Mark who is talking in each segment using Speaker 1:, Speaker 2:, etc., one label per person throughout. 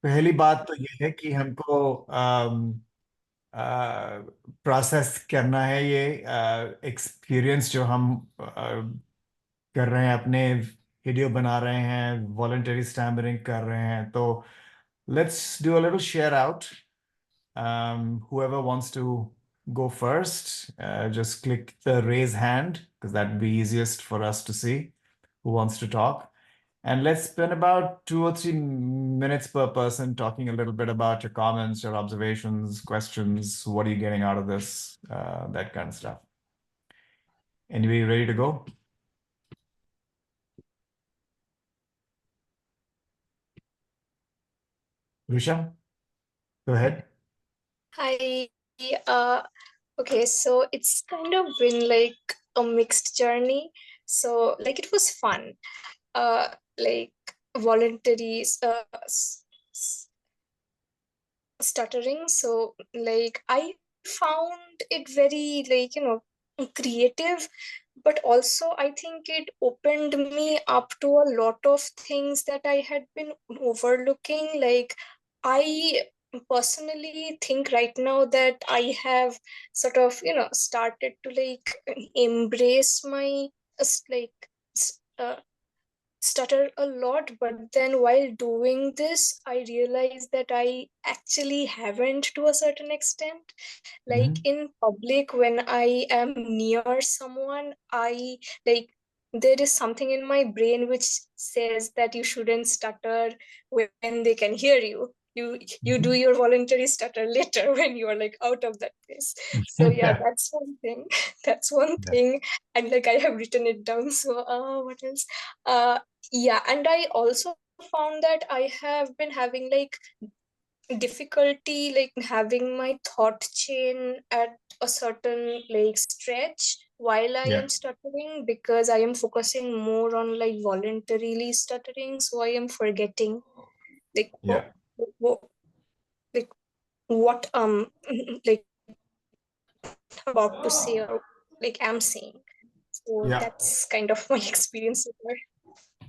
Speaker 1: पहली बात तो ये है कि हमको प्रोसेस करना है ये एक्सपीरियंस जो हम कर रहे हैं, अपने वीडियो बना रहे हैं, वॉलंटरी स्टैमरिंग कर रहे हैं। तो let's do a little share out. Whoever wants to go first, just click the raise hand because that'd be easiest for us to see who wants to talk. And let's spend about 2 or 3 minutes per person talking a little bit about your comments, your observations, questions. What are you getting out of this? That kind of stuff. Anybody ready to go? Risha, go ahead.
Speaker 2: Hi. Uh, okay, so it's kind of been like a mixed journey. So like it was fun. Like voluntary stuttering. So like I found it very like creative, but also I think it opened me up to a lot of things that I had been overlooking. Like I personally think right now that I have sort of started to like embrace my like stutter a lot, but then while doing this I realized that I actually haven't to a certain extent. Like
Speaker 1: Mhm.
Speaker 2: in public when I am near someone, I like there is something in my brain which says that you shouldn't stutter when they can hear you. You do your voluntary stutter later when you are like out of that place. So yeah,
Speaker 1: Yeah.
Speaker 2: that's one thing. That's one
Speaker 1: Yeah.
Speaker 2: thing. And like I have written it down. So what else? Yeah, and I also found that I have been having like difficulty like having my thought chain at a certain like stretch while I
Speaker 1: Yeah.
Speaker 2: am stuttering, because I am focusing more on like voluntarily stuttering, so I am forgetting like
Speaker 1: Yeah.
Speaker 2: what like what like about to say or like am saying. So
Speaker 1: Yeah.
Speaker 2: that's kind of my experience so far.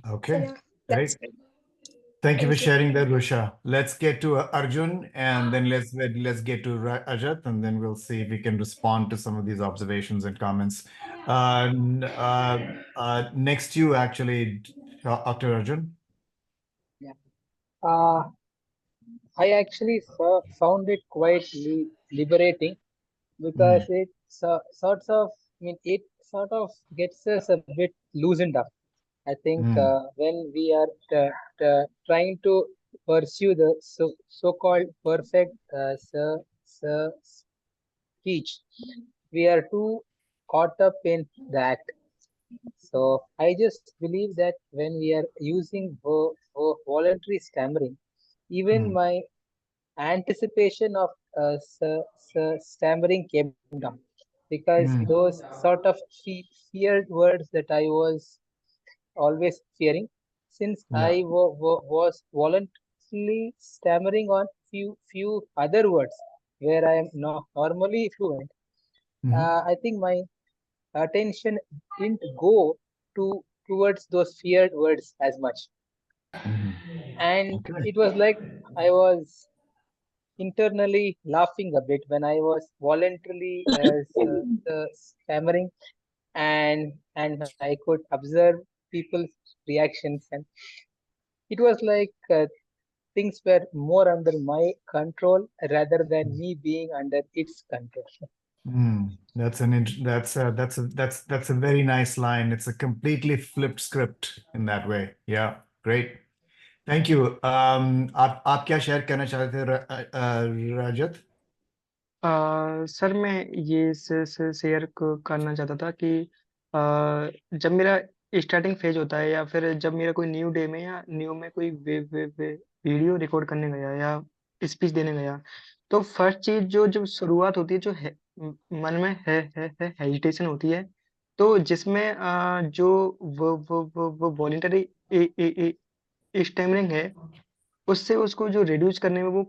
Speaker 2: So
Speaker 1: Okay.
Speaker 2: yeah, that's
Speaker 1: Great.
Speaker 2: it.
Speaker 1: Thank you for
Speaker 2: Thank you.
Speaker 1: sharing that, Rusha. Let's get to Arjun, and then let's get to Ajat, and then we'll see if we can respond to some of these observations and comments. Next, you actually, after Arjun.
Speaker 3: Yeah. Uh, I actually found it quite liberating because
Speaker 1: Mm,
Speaker 3: it sorts of, I mean, it sort of gets us a bit loosened up. I think
Speaker 1: mm,
Speaker 3: when we are trying to pursue the so-called perfect speech, we are too caught up in that. So I just believe that when we are using voluntary stammering, even
Speaker 1: mm,
Speaker 3: my anticipation of stammering came down because
Speaker 1: mm,
Speaker 3: those sort of feared words that I was always fearing, since
Speaker 1: yeah.
Speaker 3: was voluntarily stammering on few other words where I am normally fluent.
Speaker 1: Mhm,
Speaker 3: I think my attention didn't go towards those feared words as much,
Speaker 1: mhm.
Speaker 3: and
Speaker 1: Okay.
Speaker 3: it was like I was internally laughing a bit when I was voluntarily stammering, and I could observe people's reactions, and it was like things were more under my control rather than me being under its control.
Speaker 1: That's a very nice line. It's a completely flipped script in that way. Yeah, great. Thank you. आप क्या share करना चाहते थे रजत?
Speaker 4: Sir मैं ये share करना चाहता था कि जब मेरा स्टार्टिंग फेज होता है या फिर जब मेरा कोई न्यू डे में या न्यू में कोई वीडियो रिकॉर्ड करने गया या स्पीच देने गया, तो फर्स्ट चीज जो शुरुआत होती है, जो है मन में है हेजिटेशन होती है। तो जिसमें जो वो वॉलेंटरी स्टेमरिंग है, उससे उसको जो रिड्यूस करने में वो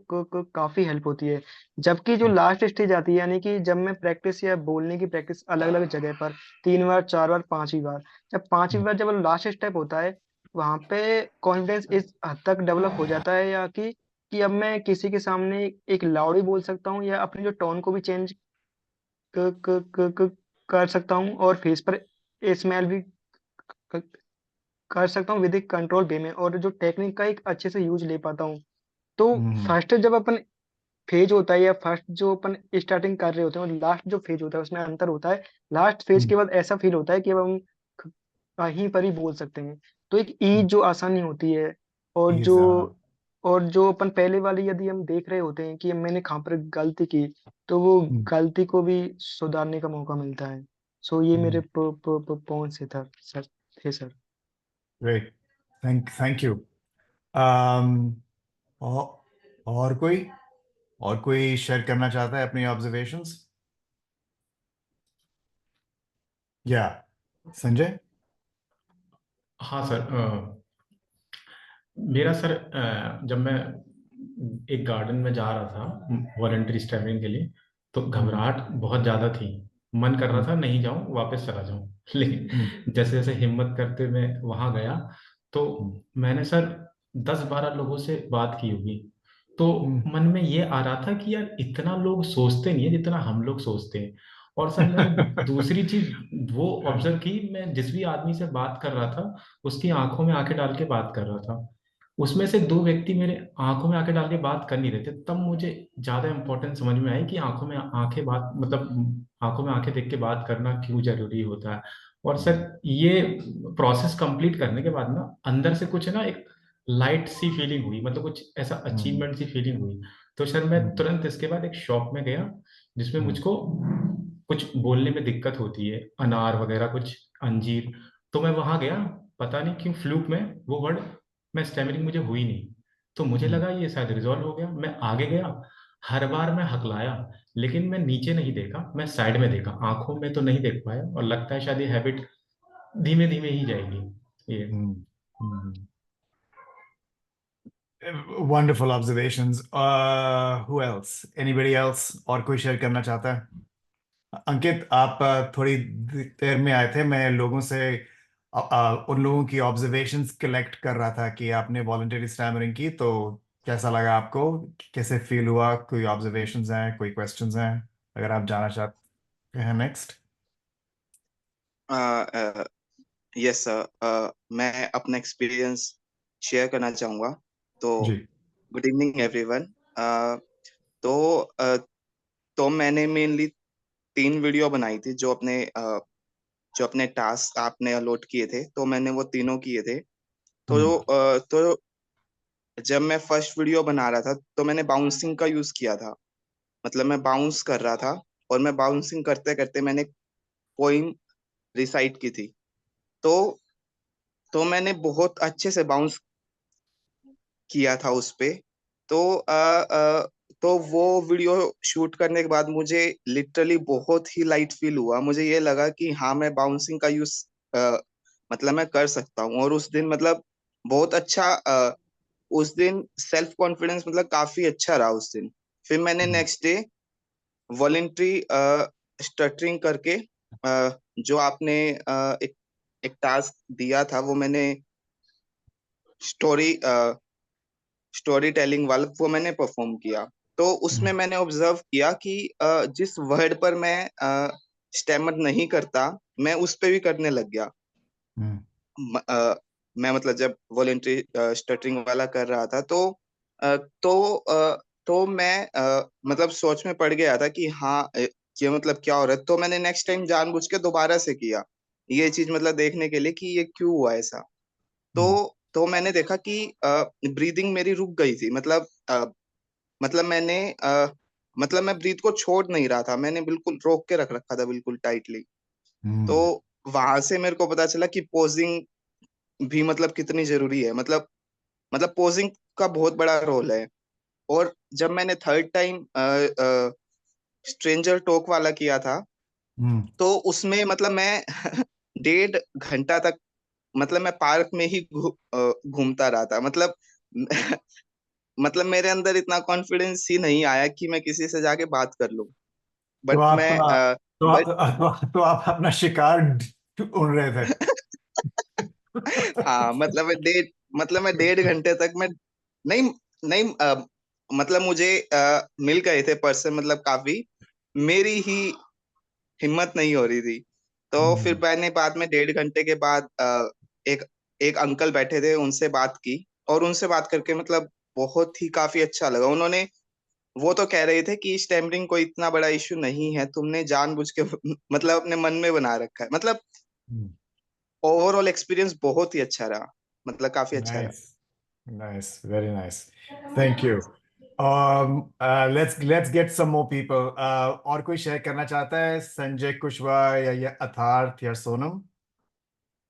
Speaker 4: काफी हेल्प होती है। जबकि जो लास्ट स्टेज आती है, यानी कि जब मैं प्रैक्टिस या बोलने की प्रैक्टिस अलग अलग जगह पर 3 बार 4 बार 5वीं बार, जब 5वीं बार जब लास्ट स्टेप होता है, वहां पे कॉन्फिडेंस इस हद तक डेवलप हो जाता है या कि कि अब मैं किसी के सामने एक लाउड भी बोल सकता हूँ या अपनी जो टोन को भी चेंज कर सकता हूँ, और फेस पर स्माइल भी क- कर सकता हूँ विद एक कंट्रोल वे में, और जो टेक्निक का एक अच्छे से यूज ले पाता हूँ। तो
Speaker 1: हम्म
Speaker 4: फर्स्ट जब अपन फेज होता है, या फर्स्ट जो अपन स्टार्टिंग कर रहे होते हैं और लास्ट जो फेज होता है उसमें अंतर होता है। लास्ट फेज के बाद ऐसा फील होता है कि अब हम क- कहीं पर ही बोल सकते हैं। तो एक ईज जो आसानी होती है, और जो
Speaker 1: ईजा।
Speaker 4: अपन पहले वाली यदि हम देख रहे होते हैं कि मैंने कहाँ पर गलती की, तो वो गलती को भी सुधारने का मौका मिलता है। सो ये मेरे पॉइंट से था सर, थे sir.
Speaker 1: Great, thank you. um, और और कोई शेयर करना चाहता है अपनी ऑब्जर्वेशंस? या संजय?
Speaker 5: हाँ सर, मेरा सर, जब मैं एक गार्डन में जा रहा था वॉलंटरी स्टैमरिंग के लिए, तो घबराहट बहुत ज़्यादा थी। मन कर रहा था नहीं जाऊं, वापस चला जाऊं। लेकिन जैसे जैसे हिम्मत करते मैं वहां गया, तो मैंने सर 10-12 लोगों से बात की होगी। तो मन में ये आ रहा था कि यार इतना लोग सोचते नहीं है जितना हम लोग सोचते हैं। और सर मैंने दूसरी चीज वो ऑब्जर्व की, मैं जिस भी आदमी से बात कर रहा था उसकी आंखों में आंखें डाल के बात कर रहा था। उसमें से 2 व्यक्ति मेरे आंखों में आंखें डाल के बात कर नहीं रहे थे। तब मुझे ज्यादा इंपॉर्टेंट समझ में आई कि आंखों में आंखें बात मतलब आंखों में आंखें देख के बात करना क्यों जरूरी होता है। और सर ये प्रोसेस कंप्लीट करने के बाद ना अंदर से कुछ ना एक लाइट सी फीलिंग हुई, मतलब कुछ ऐसा अचीवमेंट सी फीलिंग हुई। तो सर मैं तुरंत इसके बाद एक शॉप में गया जिसमें मुझको कुछ बोलने में दिक्कत होती है, अनार वगैरह कुछ, अंजीर। तो मैं वहां गया, पता नहीं क्यों फ्लूक में वो वर्ड मैं स्टैमरिंग मुझे हुई नहीं। तो मुझे लगा ये शायद रिजॉल्व हो गया। मैं आगे गया, हर बार मैं हकलाया, लेकिन मैं नीचे नहीं देखा, मैं साइड में देखा, आंखों में तो नहीं देख पाया। और लगता है शायद ये हैबिट धीमे धीमे ही जाएगी ये।
Speaker 1: Wonderful observations. Who else, anybody else? और कोई शेयर करना चाहता है? अंकित, आप थोड़ी देर में आए थे, मैं लोगों से उन लोगों की ऑब्जर्वेशंस कलेक्ट कर रहा था कि आपने वॉलंटरी स्टैमरिंग की, तो कैसा लगा आपको? कैसे फील हुआ? कोई ऑब्जर्वेशंस हैं, कोई क्वेश्चंस हैं, अगर आप जाना चाहते हैं नेक्स्ट?
Speaker 6: यस सर, मैं अपना एक्सपीरियंस शेयर करना चाहूँगा। तो
Speaker 1: जी।
Speaker 6: Good evening everyone. तो uh, तो मैंने मेनली 3 वीडियो बनाई थी जो अपने टास्क आपने अलॉट किए थे, तो मैंने वो तीनों किए थे। तो जब मैं फर्स्ट वीडियो बना रहा था तो मैंने बाउंसिंग का यूज किया था। मतलब मैं बाउंस कर रहा था, और मैं बाउंसिंग करते करते मैंने पोइम रिसाइट की थी। तो तो मैंने बहुत अच्छे से बाउंस किया था उस पे। तो तो वो वीडियो शूट करने के बाद मुझे लिटरली बहुत ही लाइट फील हुआ। मुझे ये लगा कि हाँ, मैं बाउंसिंग का यूज मतलब मैं कर सकता हूँ। और उस दिन मतलब बहुत अच्छा, उस दिन सेल्फ कॉन्फिडेंस मतलब काफी अच्छा रहा उस दिन। फिर मैंने नेक्स्ट डे वॉलेंट्री स्टटरिंग करके, जो आपने एक टास्क दिया था, वो मैंने स्टोरी स्टोरी टेलिंग वाला वो मैंने परफॉर्म किया। तो उसमें मैंने ऑब्जर्व किया कि जिस वर्ड पर मैं स्टैमर नहीं करता, मैं उस पे भी करने लग गया। मैं मतलब जब वॉलेंट्री स्टटरिंग वाला कर रहा था, अ, तो अ, तो मैं मतलब सोच में पड़ गया था कि हाँ, ये मतलब क्या हो रहा है। तो मैंने नेक्स्ट टाइम जानबूझ के दोबारा से किया ये चीज, मतलब देखने के लिए कि ये क्यों हुआ ऐसा। तो मैंने देखा कि ब्रीदिंग मेरी रुक गई थी। मतलब मैंने मतलब मैं ब्रीथ को छोड़ नहीं रहा था, मैंने बिल्कुल रोक के रख रखा था, बिल्कुल टाइटली। तो वहां से मेरे को पता चला कि पोजिंग भी मतलब कितनी जरूरी है। मतलब पोजिंग का बहुत बड़ा रोल है। और जब मैंने थर्ड टाइम स्ट्रेंजर टॉक वाला किया था, तो उसमें मतलब मैं 1.5 घंटा तक मतलब मैं पार्क में ही घूमता रहा था। मतलब मतलब मेरे अंदर इतना कॉन्फिडेंस ही नहीं आया कि मैं किसी से जाके बात कर लूं।
Speaker 1: तो
Speaker 6: बट
Speaker 1: आप
Speaker 6: मैं
Speaker 1: तो आप
Speaker 6: बट
Speaker 1: तो आप अपना शिकार ढूंढ रहे थे?
Speaker 6: हाँ, मतलब मैं 1.5 घंटे तक मैं नहीं नहीं मतलब मुझे मिल गए थे पर्सन, मतलब काफी, मेरी ही हिम्मत नहीं हो रही थी। तो फिर मैंने बाद में 1.5 घंटे के बाद एक एक अंकल बैठे थे, उनसे बात की, और उनसे बात करके मतलब बहुत ही काफी अच्छा लगा। उन्होंने, वो तो कह रहे थे कि स्टैमरिंग कोई इतना बड़ा इशू नहीं है, तुमने जानबूझ के मतलब अपने मन में बना रखा है। मतलब ओवरऑल एक्सपीरियंस बहुत ही अच्छा रहा, मतलब काफी अच्छा रहा।
Speaker 1: Nice, nice, very nice, thank you. Let's get some more people. और कोई शेयर करना चाहता है? संजय कुशवाहा या अथार्थ या सोनम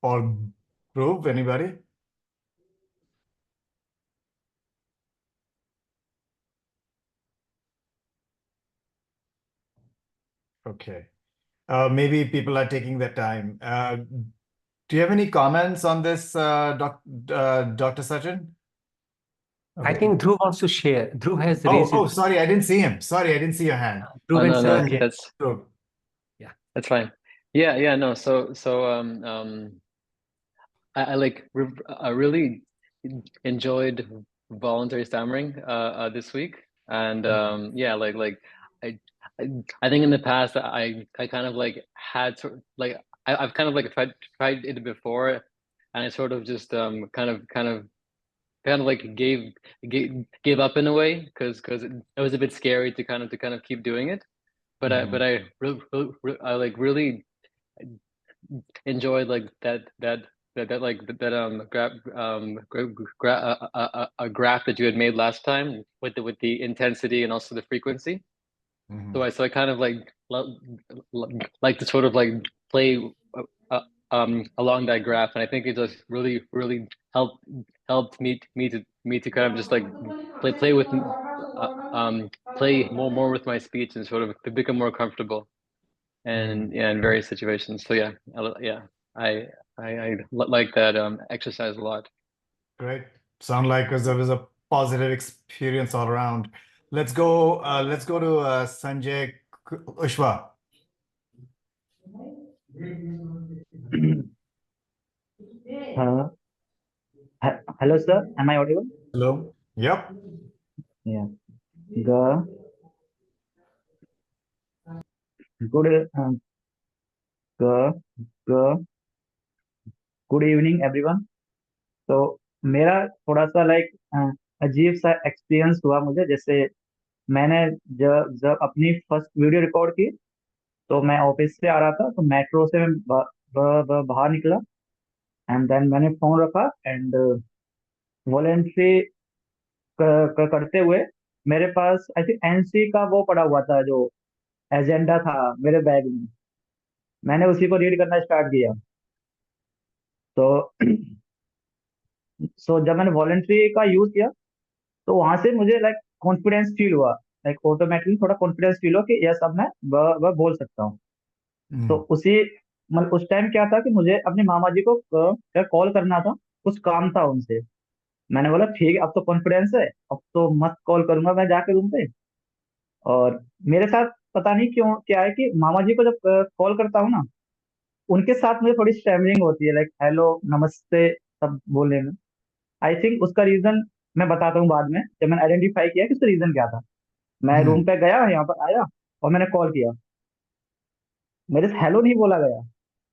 Speaker 1: और ध्रुव, anybody? Okay. Maybe people are taking their time. Do you have any comments on this, Dr. Sachin?
Speaker 7: I think Dhruv wants to share. Dhruv has raised
Speaker 1: Oh,
Speaker 7: his
Speaker 1: sorry, I didn't see him. Sorry, I didn't see your hand.
Speaker 7: Dhruv and
Speaker 8: no,
Speaker 7: Sanjay.
Speaker 8: that's
Speaker 1: Dhruv.
Speaker 7: Yeah.
Speaker 8: that's fine. Yeah, no. So I like I really enjoyed voluntary stammering this week, and yeah, I, I I think in the past I kind of like had sort like I've kind of like tried it before, and I sort of just kind of like gave up in a way because it was a bit scary to kind of keep doing it, but I like really enjoyed like that like that a graph that you had made last time with the intensity and also the frequency. So I kind of like to sort of like play along that graph, and I think it just really helped me to kind of just like play with play more with my speech and sort of to become more comfortable and yeah, in various situations. So yeah, I like that exercise a lot.
Speaker 1: Great. Sound like there was a positive experience all around. Let's go to Sanjay Ushwa.
Speaker 9: Hello, sir. Am I audible?
Speaker 1: Hello. Yep.
Speaker 9: Yeah. Good. Good. Good. Good. Good evening, everyone. तो मेरा थोड़ा सा अजीब सा experience हुआ मुझे। जैसे मैंने जब जब अपनी फर्स्ट वीडियो रिकॉर्ड की, तो मैं ऑफिस से आ रहा था, तो मेट्रो से मैं बाहर निकला, एंड देन मैंने फोन रखा, एंड वॉलेंट्री करते हुए मेरे पास आई थिंक एनसी का वो पड़ा हुआ था, जो एजेंडा था मेरे बैग में। मैंने उसी को रीड करना स्टार्ट किया। तो जब मैंने वॉलेंट्री का यूज किया, तो वहां से मुझे कॉन्फिडेंस फील हुआ, ऑटोमेटिकली थोड़ा कॉन्फिडेंस फील हो कि यस, अब मैं वह बोल सकता हूँ। तो उसी मतलब उस टाइम क्या था कि मुझे अपने मामा जी को कॉल करना था, कुछ काम था उनसे। मैंने बोला ठीक है, अब तो कॉन्फिडेंस है, अब तो मस्त कॉल करूंगा मैं जाके रूम पे। और मेरे साथ पता नहीं क्यों क्या है कि मामा जी को जब कॉल करता हूँ ना, उनके साथ मुझे थोड़ी स्टैमरिंग होती है, हेलो नमस्ते सब बोलने में। आई थिंक उसका रीजन मैं बताता हूँ बाद में, जब मैंने आइडेंटिफाई किया कि उसका रीजन क्या था। मैं रूम पे गया, यहाँ पर आया, और मैंने कॉल किया। मेरे से हेलो नहीं बोला गया,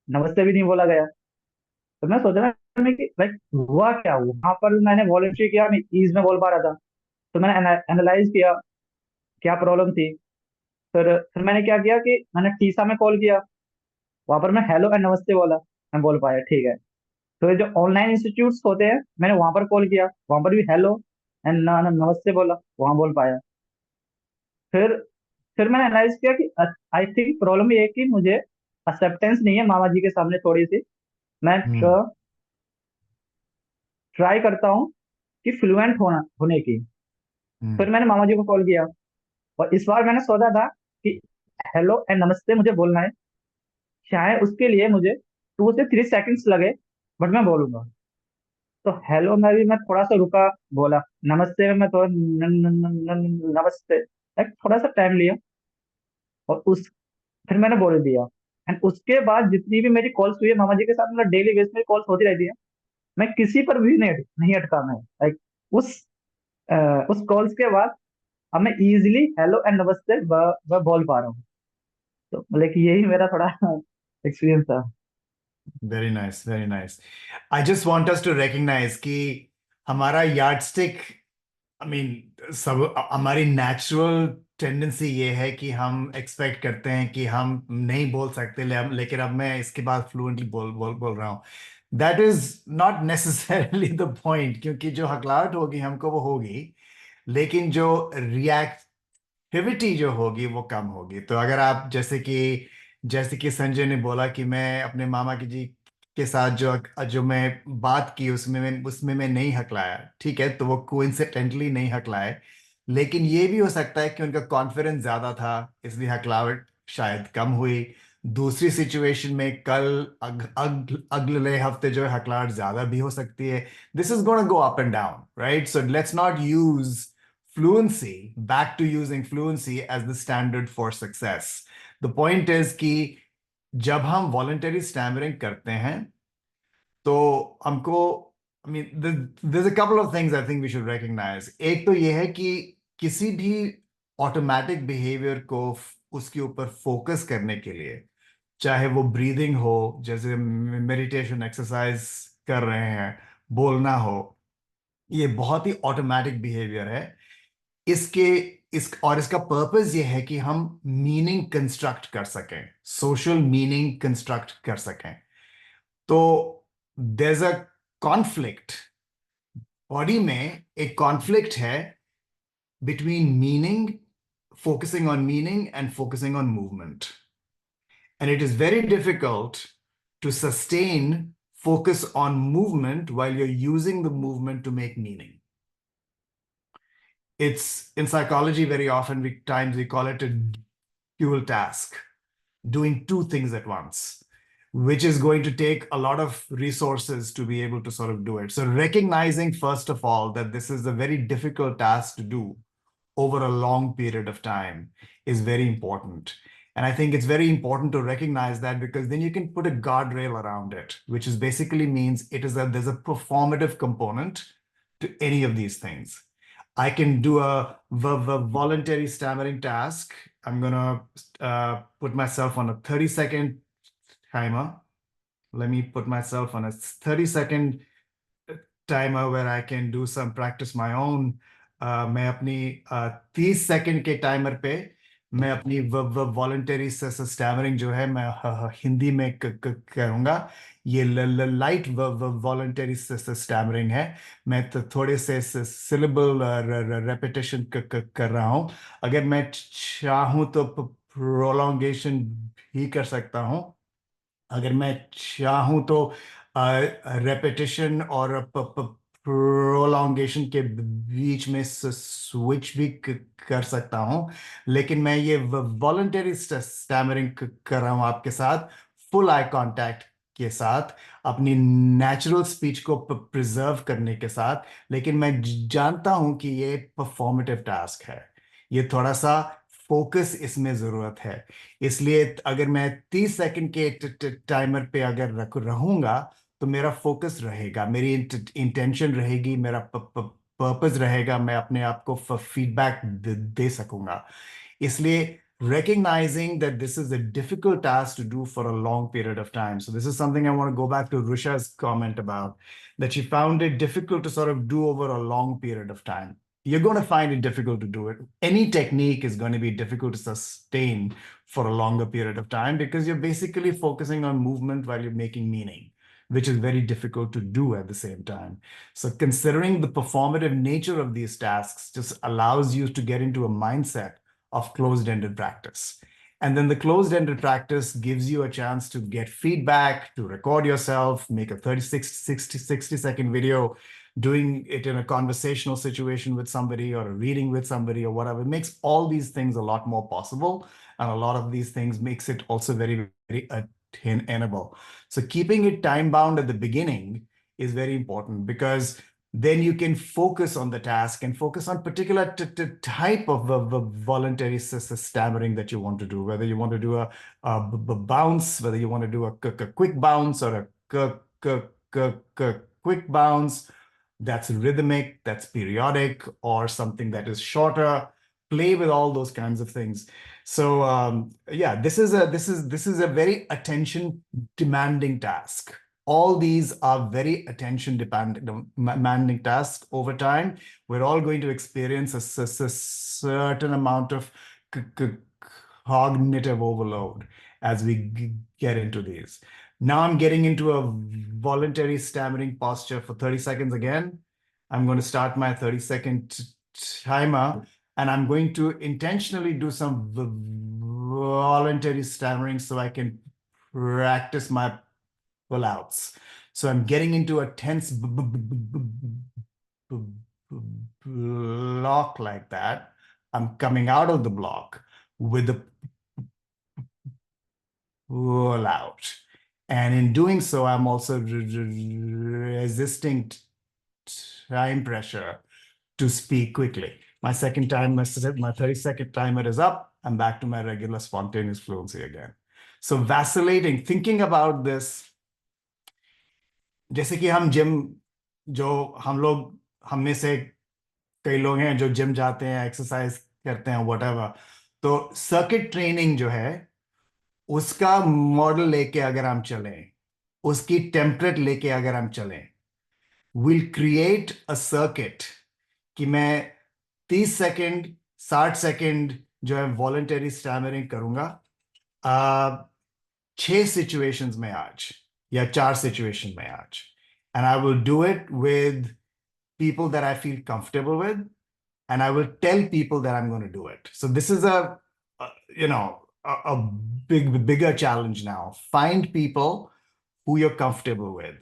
Speaker 9: नमस्ते भी नहीं बोला गया। तो मैं सोच रहा मैं कि हुआ क्या। वहां पर मैंने वॉलंटरी किया, मैं ईज में बोल पा रहा था। तो मैंने एनालाइज किया क्या प्रॉब्लम थी। फिर मैंने क्या किया कि मैंने टीसा में कॉल किया, वहां पर मैं हेलो एंड नमस्ते बोला, मैं बोल पाया ठीक है। तो ये जो ऑनलाइन इंस्टीट्यूट्स होते हैं, मैंने वहां पर कॉल किया, वहां पर भी हेलो एंड नमस्ते बोला, वहां बोल पाया। फिर मैंने एनालाइज किया कि आई थिंक प्रॉब्लम ये है कि मुझे एक्सेप्टेंस नहीं है मामा जी के सामने थोड़ी सी। मैं ट्राई करता हूँ कि फ्लुएंट होने की। फिर मैंने मामा जी को कॉल किया, और इस बार मैंने सोचा था कि हेलो एंड नमस्ते मुझे बोलना है, चाहे उसके लिए मुझे 2 से 3 सेकंड्स लगे, बट मैं बोलूंगा। तो हेलो में भी मैं थोड़ा सा रुका, बोला। नमस्ते में मैं थोड़ा नमस्ते, थोड़ा सा टाइम लिया, और उस फिर मैंने बोल दिया। एंड उसके बाद जितनी भी मेरी कॉल्स हुई है मामा जी के साथ, मतलब डेली बेस में कॉल्स होती रहती है, मैं किसी पर भी नहीं अटका मैं। उस उस कॉल्स के बाद अब मैं इजिली हेलो एंड नमस्ते बोल पा रहा हूँ। तो मतलब कि यही मेरा थोड़ा एक्सपीरियंस था।
Speaker 1: Very nice, very nice. I just want us to recognise कि हमारा यार्डस्टिक, आई मीन सब हमारी नेचुरल टेंडेंसी ये है कि हम एक्सपेक्ट करते हैं कि हम नहीं बोल सकते, लेकिन अब मैं इसके बाद फ्लुएंटली बोल रहा हूँ। That is not necessarily the point, क्योंकि जो हकलाहट होगी हमको वो होगी, लेकिन जो रिएक्ट एक्टिविटी जो होगी वो कम होगी। तो अगर आप जैसे कि संजय ने बोला कि मैं अपने मामा की जी के साथ जो जो मैं बात की उसमें मैं नहीं हकलाया, ठीक है, तो वो कोइंसिडेंटली नहीं हकलाए, लेकिन ये भी हो सकता है कि उनका कॉन्फिडेंस ज्यादा था, इसलिए हकलावट शायद कम हुई। दूसरी सिचुएशन में कल अगले हफ्ते जो है हकलाहट ज्यादा भी हो सकती है। This is gonna go up and down, right? So let's not use back to using fluency as the standard for success. The point is कि जब हम voluntary stammering करते हैं तो हमको, I mean, there's a couple of things I think we should recognize. एक तो ये है कि किसी भी automatic behavior को उसके ऊपर फोकस करने के लिए, चाहे वो ब्रीदिंग हो, जैसे मेडिटेशन एक्सरसाइज कर रहे हैं, बोलना हो, ये बहुत ही ऑटोमेटिक बिहेवियर है। इसके इसका पर्पस ये है कि हम मीनिंग कंस्ट्रक्ट कर सकें, सोशल मीनिंग कंस्ट्रक्ट कर सकें। तो there is a conflict, body में एक कॉन्फ्लिक्ट है between meaning, focusing on meaning and focusing on movement, and it is very difficult to sustain focus on movement while you're using the movement to make meaning. It's in psychology, very often we call it a dual task, doing two things at once, which is going to take a lot of resources to be able to sort of do it. So recognizing first of all that this is a very difficult task to do over a long period of time is very important. And I think it's very important to recognize that, because then you can put a guardrail around it, which is basically means there's a performative component to any of these things. I can do a voluntary stammering task. I'm gonna put myself on a 30-second timer. Let me put myself on a 30-second timer where I can do some practice my own. मैं अपनी 30 second के timer पे मैं अपनी voluntary stammering जो है मैं हिंदी में करूंगा। ये लाइट वॉलंटरी स्टैमरिंग है। मैं तो थोड़े से सिलेबल रेपिटेशन कर रहा हूं। अगर मैं चाहूं तो प्रोलॉन्गेशन भी कर सकता हूं। अगर मैं चाहूं तो रेपिटेशन और प्रोलॉन्गेशन के बीच में स्विच भी कर सकता हूं। लेकिन मैं ये वॉलंटरी स्टैमरिंग कर रहा हूं आपके साथ, फुल आई कांटेक्ट के साथ, अपनी नेचुरल स्पीच को प्रिजर्व करने के साथ। लेकिन मैं जानता हूं कि ये परफॉर्मेटिव टास्क है, ये थोड़ा सा फोकस इसमें जरूरत है। इसलिए अगर मैं 30 सेकंड के टाइमर पे अगर रहूंगा तो मेरा फोकस रहेगा, मेरी इंटेंशन रहेगी, मेरा पर्पस रहेगा, मैं अपने आप को फीडबैक दे सकूंगा। इसलिए recognizing that this is a difficult task to do for a long period of time. So this is something I want to go back to Rusha's comment about, that she found it difficult to sort of do over a long period of time. You're going to find it difficult to do it. Any technique is going to be difficult to sustain for a longer period of time, because you're basically focusing on movement while you're making meaning, which is very difficult to do at the same time. So considering the performative nature of these tasks just allows you to get into a mindset of closed-ended practice. And then the closed-ended practice gives you a chance to get feedback, to record yourself, make a 60-second video, doing it in a conversational situation with somebody or a reading with somebody or whatever. It makes all these things a lot more possible. And a lot of these things makes it also very, very attainable. So keeping it time-bound at the beginning is very important, because then you can focus on the task and focus on particular type of voluntary stammering that you want to do, whether you want to do a bounce, whether you want to do a quick bounce or a quick bounce that's rhythmic, that's periodic, or something that is shorter. play with all those kinds of things. So yeah, this is a very attention demanding task. All these are very attention demanding tasks over time. We're all going to experience a certain amount of cognitive overload as we get into these. Now I'm getting into a voluntary stammering posture for 30 seconds again. I'm going to start my 30-second timer, and I'm going to intentionally do some voluntary stammering so I can practice my pull-outs. So I'm getting into a tense block like that. I'm coming out of the block with the pull out. And in doing so, I'm also resisting time pressure to speak quickly. My 30-second timer is up. I'm back to my regular spontaneous fluency again. So vacillating, thinking about this, जैसे कि हम gym, जो हम में से कई लोग हैं जो जिम जाते हैं, एक्सरसाइज करते हैं, व्हाटएवर, तो सर्किट ट्रेनिंग जो है उसका मॉडल लेके अगर हम चलें, उसकी टेम्पलेट लेके अगर हम चलें, विल क्रिएट अ सर्किट कि मैं 30 सेकंड 60 सेकंड जो है वॉलंटरी स्टैमरिंग करूंगा 6 सिचुएशंस में आज या 4 सिचुएशन में आज, and I will do it with people that I feel comfortable with, and I will tell people that I'm going to do it. So this is a bigger challenge now. Find people who you're comfortable with.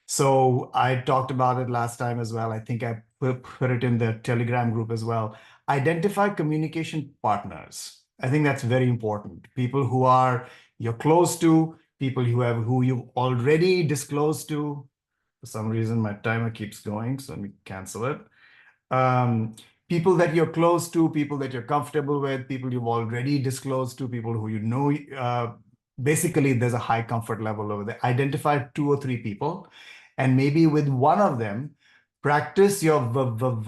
Speaker 1: So I talked about it last time as well. I think I put it in the Telegram group as well. Identify communication partners. I think that's very important. People who you're close to, people who you've already disclosed to. For some reason, my timer keeps going, so let me cancel it. People that you're close to, people that you're comfortable with, people you've already disclosed to, people who you know. Basically, there's a high comfort level over there. Identify 2 or 3 people, and maybe with one of them, practice your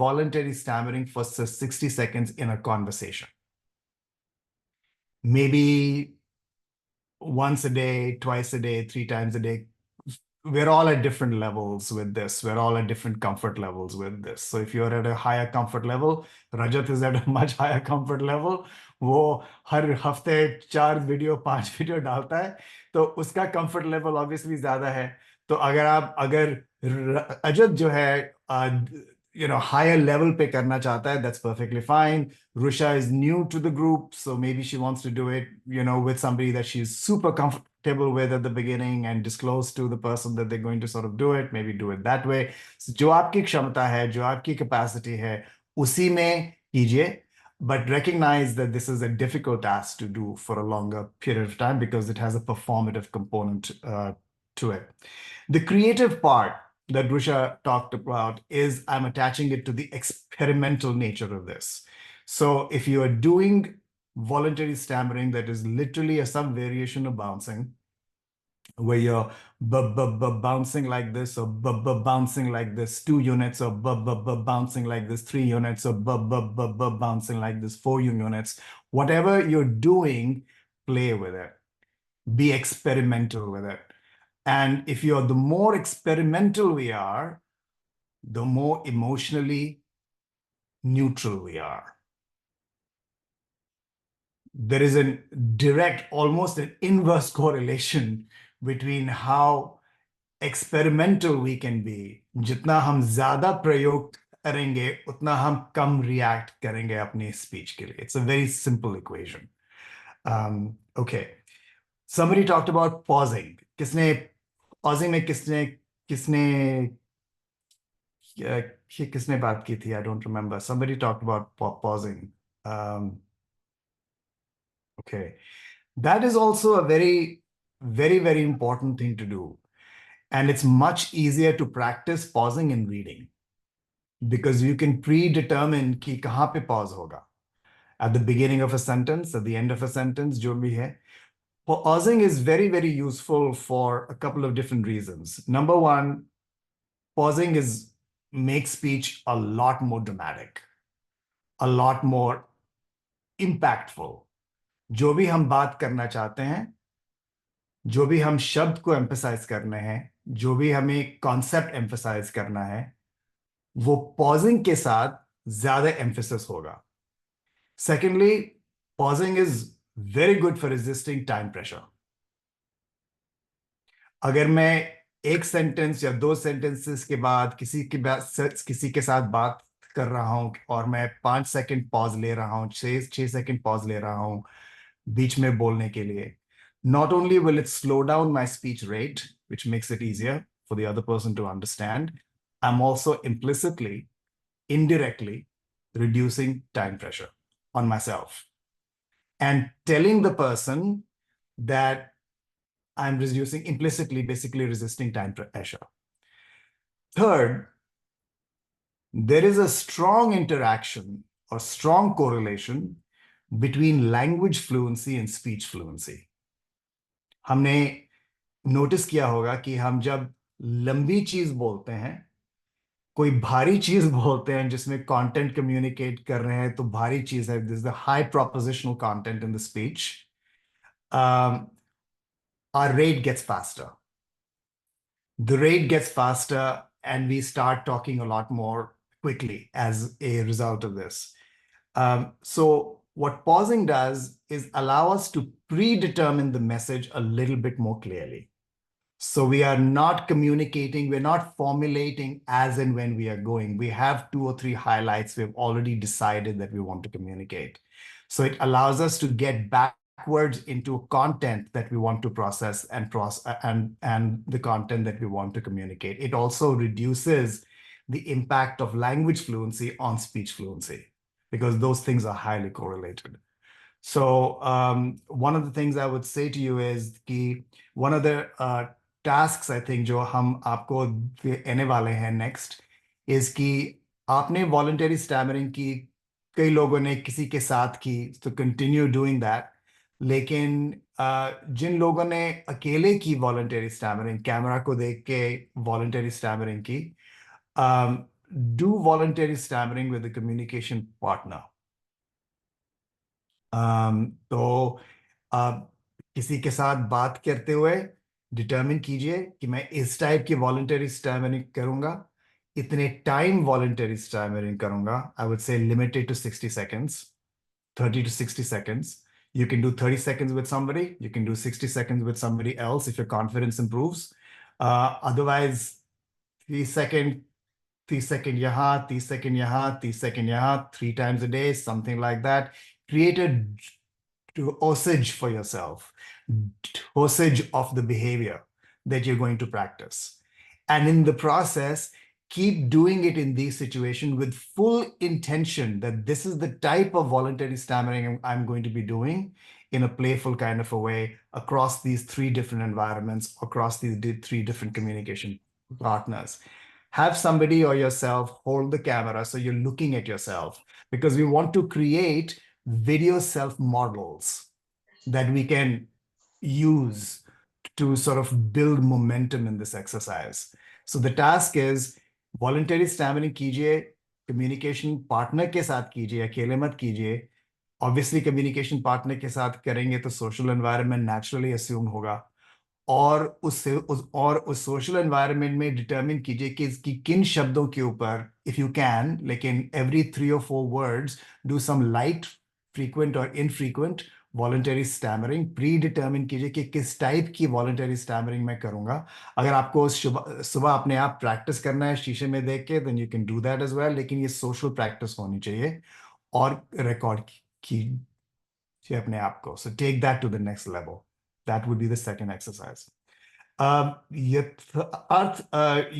Speaker 1: voluntary stammering for 60 seconds in a conversation. Maybe once a day, twice a day, 3 times a day. We're all at different levels with this. We're all at different comfort levels with this. So if you're at a higher comfort level, Rajat is at a much higher comfort level. वो हर हफ्ते 4 video 5 video डालता है, तो उसका comfort level obviously ज्यादा है. तो अगर अजत जो है higher level पे करना चाहता है, that's perfectly fine. Rusha is new to the group, so maybe she wants to do it, with somebody that she's super comfortable with at the beginning and disclose to the person that they're going to sort of do it, maybe do it that way. So जो आपकी क्षमता है, जो आपकी capacity है, उसी में कीजिए, but recognize that this is a difficult task to do for a longer period of time because it has a performative component to it. The creative part that Rusha talked about is I'm attaching it to the experimental nature of this. So if you are doing voluntary stammering, that is literally a some variation of bouncing, where you're bouncing like this, or bouncing like this 2 units, or bouncing like this 3 units, or bouncing like this 4 units. Whatever you're doing, play with it. Be experimental with it. And if the more experimental we are, the more emotionally neutral we are. There is a direct, almost an inverse correlation between how experimental we can be. जितना हम ज़्यादा प्रयोग करेंगे, उतना हम कम react करेंगे अपनी speech के लिए. It's a very simple equation. Okay. Somebody talked about pausing. Pausing में किसने बात की थी? I don't remember. Somebody talked about pausing. Okay. That is also a very, very, very important thing to do. And it's much easier to practice pausing in reading because you can predetermine कि कहाँ पे pause होगा. At the beginning of a sentence, at the end of a sentence, जो भी है. Pausing is very, very useful for a couple of different reasons. Number one, pausing makes speech a lot more dramatic, a lot more impactful. जो भी हम बात करना चाहते हैं, जो भी हम शब्द को एम्फसाइज करने हैं, जो भी हमें कॉन्सेप्ट एम्फसाइज करना है, वो पॉजिंग के साथ ज्यादा एम्फेसिस होगा. Secondly, pausing is very good for resisting time pressure. अगर मैं एक सेंटेंस या दो सेंटेंसेस के बाद किसी के साथ बात कर रहा हूं और मैं 5 सेकंड पॉज ले रहा हूं, 6 सेकंड पॉज ले रहा हूं बीच में बोलने के लिए, not only will it slow down my speech rate, which makes it easier for the other person to understand, I'm also implicitly, indirectly reducing time pressure on myself and telling the person that I'm reducing implicitly, basically resisting time pressure. Third, there is a strong interaction or strong correlation between language fluency and speech fluency. हमने notice किया होगा कि हम जब लंबी चीज बोलते हैं, कोई भारी चीज बोलते हैं जिसमें कंटेंट कम्युनिकेट कर रहे हैं, तो भारी चीज है, this is the high prepositional content in the speech, our rate gets faster. The rate gets faster and we start talking a lot more quickly as a result of this. So what pausing does is allow us to predetermine the message a little bit more clearly. So we are not communicating, we're not formulating as and when we are going. We have 2 or 3 highlights we've already decided that we want to communicate. So it allows us to get backwards into content that we want to process and the content that we want to communicate. It also reduces the impact of language fluency on speech fluency, because those things are highly correlated. So one of the things I would say to you is कि one of the tasks I think जो हम आपको देने वाले हैं next is कि आपने voluntary stammering की, कई लोगों ने किसी के साथ की, तो continue doing that. लेकिन जिन लोगों ने अकेले की voluntary stammering, कैमरा को देख के voluntary stammering की, do voluntary stammering with a communication partner. तो आप किसी के साथ बात करते हुए डिटरमिन कीजिए कि मैं इस टाइप की वॉलंटरी स्टैमरिंग करूंगा, इतने टाइम वॉलंटरी स्टैमरिंग करूंगा. I would say limited to 60 seconds, 30 to 60 seconds. You can do 30 seconds with somebody, you can do 60 seconds with somebody else if your confidence improves. Otherwise, 3 second, 30 second yaha, 30 second yaha, 30 second yaha, 3 times a day, something like that. Create a dosage for yourself, dosage of the behavior that you're going to practice. And in the process, keep doing it in these situations with full intention that this is the type of voluntary stammering I'm going to be doing in a playful kind of a way across these 3 different environments, across these 3 different communication partners. Have somebody or yourself hold the camera so you're looking at yourself, because we want to create video self models that we can use to sort of build momentum in this exercise. So the task is voluntary stammering कीजिए, communication partner के साथ कीजिए, अकेले मत कीजिए. Obviously communication partner के साथ करेंगे तो social environment naturally assume होगा, और उस सोशल एनवायरनमेंट में डिटरमिन कीजिए कि किन शब्दों के ऊपर, इफ यू कैन, लेकिन every 3 or 4 words do some light, frequent और infrequent voluntary stammering. Predetermine कीजिए कि किस टाइप की वॉलंटरी स्टैमरिंग मैं करूंगा. अगर आपको सुबह अपने आप प्रैक्टिस करना है शीशे में देख के, then you can do that as well, लेकिन ये सोशल प्रैक्टिस होनी चाहिए और रिकॉर्ड कीजिए अपने आप को. So take that to the next level. That would be the second exercise. Arth,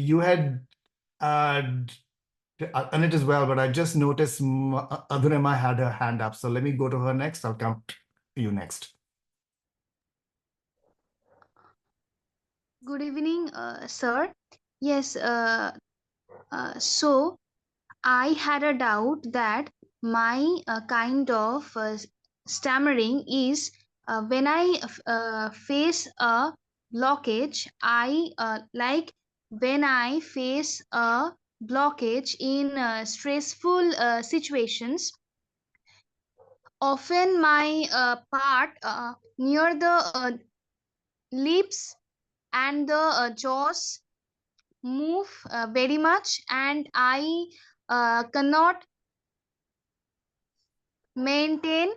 Speaker 1: you had done it as well, but I just noticed Adhurima had her hand up. So let me go to her next. I'll come to you next.
Speaker 10: Good evening, sir. Yes, so I had a doubt that my kind of stammering is when I face a blockage. Like when I face a blockage in stressful situations, often my part near the lips and the jaws move very much, and I cannot maintain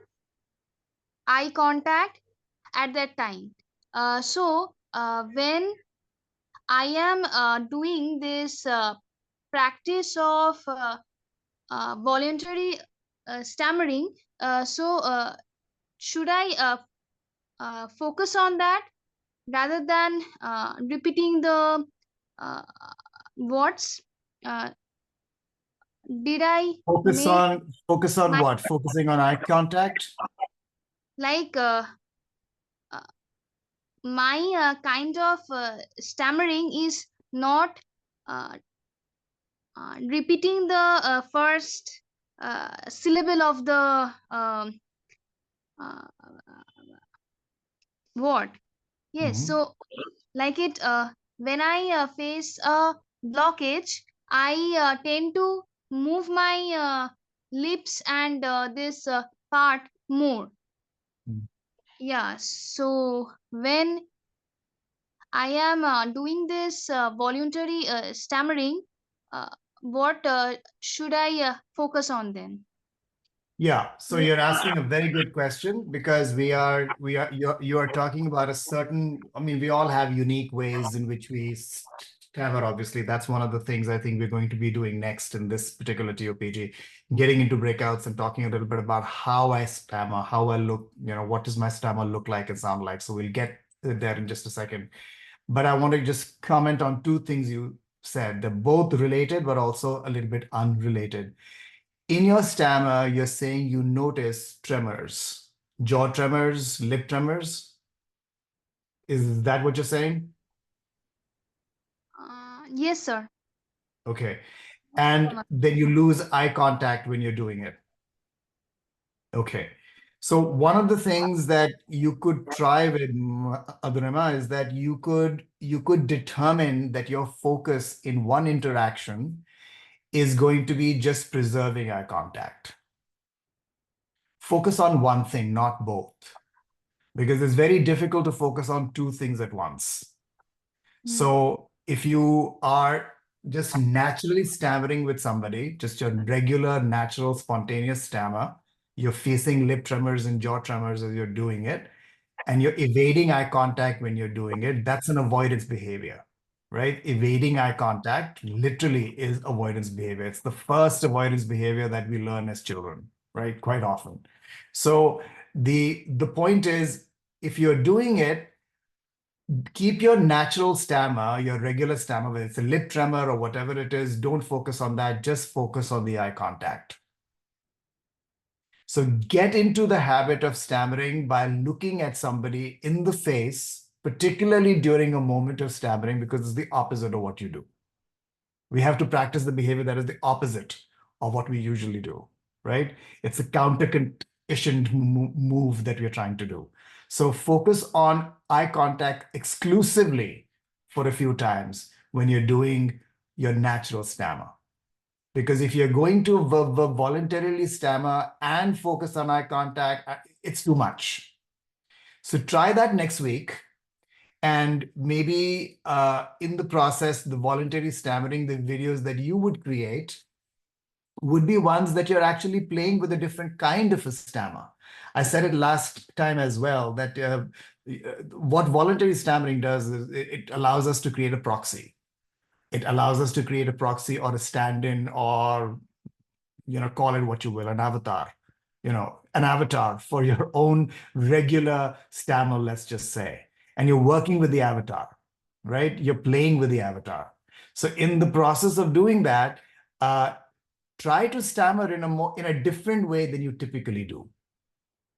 Speaker 10: eye contact at that time. So when I am doing this practice of voluntary stammering, should I focus on that rather than repeating the uh, words? Uh, did I make
Speaker 1: Focus on
Speaker 10: my
Speaker 1: what? Focusing on eye contact?
Speaker 10: like uh, my kind of stammering is not uh, repeating the first syllable of the uh, word. Yes,
Speaker 1: Mhm.
Speaker 10: so like it when I face a blockage, I tend to move my lips and this part more.
Speaker 1: Mm.
Speaker 10: Yeah, so when I am doing this voluntary stammering, uh, what should I focus on then?
Speaker 1: Yeah, so
Speaker 10: Yes.
Speaker 1: you're asking a very good question because you are talking about a certain, I mean, we all have unique ways in which we stammer, obviously. That's one of the things I think we're going to be doing next in this particular TOPG, getting into breakouts and talking a little bit about how I stammer, how I look, what does my stammer look like and sound like. So we'll get there in just a second. But I want to just comment on two things you said. They're both related, but also a little bit unrelated. In your stammer, you're saying you notice tremors, jaw tremors, lip tremors. Is that what you're saying?
Speaker 10: Yes, sir.
Speaker 1: Okay. And then you lose eye contact when you're doing it. Okay. So one of the things that you could try with Adurema is that you could determine that your focus in one interaction is going to be just preserving eye contact. Focus on one thing, not both, because it's very difficult to focus on two things at once. So if you are just naturally stammering with somebody, just your regular, natural, spontaneous stammer, you're facing lip tremors and jaw tremors as you're doing it, and you're evading eye contact when you're doing it, that's an avoidance behavior, right? Evading eye contact literally is avoidance behavior. It's the first avoidance behavior that we learn as children, right? Quite often. So the point is, if you're doing it, keep your natural stammer, your regular stammer, whether it's a lip tremor or whatever it is, don't focus on that. Just focus on the eye contact. So get into the habit of stammering by looking at somebody in the face, particularly during a moment of stammering, because it's the opposite of what you do. We have to practice the behavior that is the opposite of what we usually do, right? It's a counter-conditioned move that we're trying to do. So focus on eye contact exclusively for a few times when you're doing your natural stammer. Because if you're going to voluntarily stammer and focus on eye contact, it's too much. So try that next week. And maybe in the process, the voluntary stammering, the videos that you would create would be ones that you're actually playing with a different kind of a stammer. I said it last time as well, that what voluntary stammering does is it allows us to create a proxy. It allows us to create a proxy or a stand-in, or call it what you will, an avatar, an avatar for your own regular stammer, let's just say. And you're working with the avatar, right? You're playing with the avatar. So in the process of doing that, try to stammer in a different way than you typically do.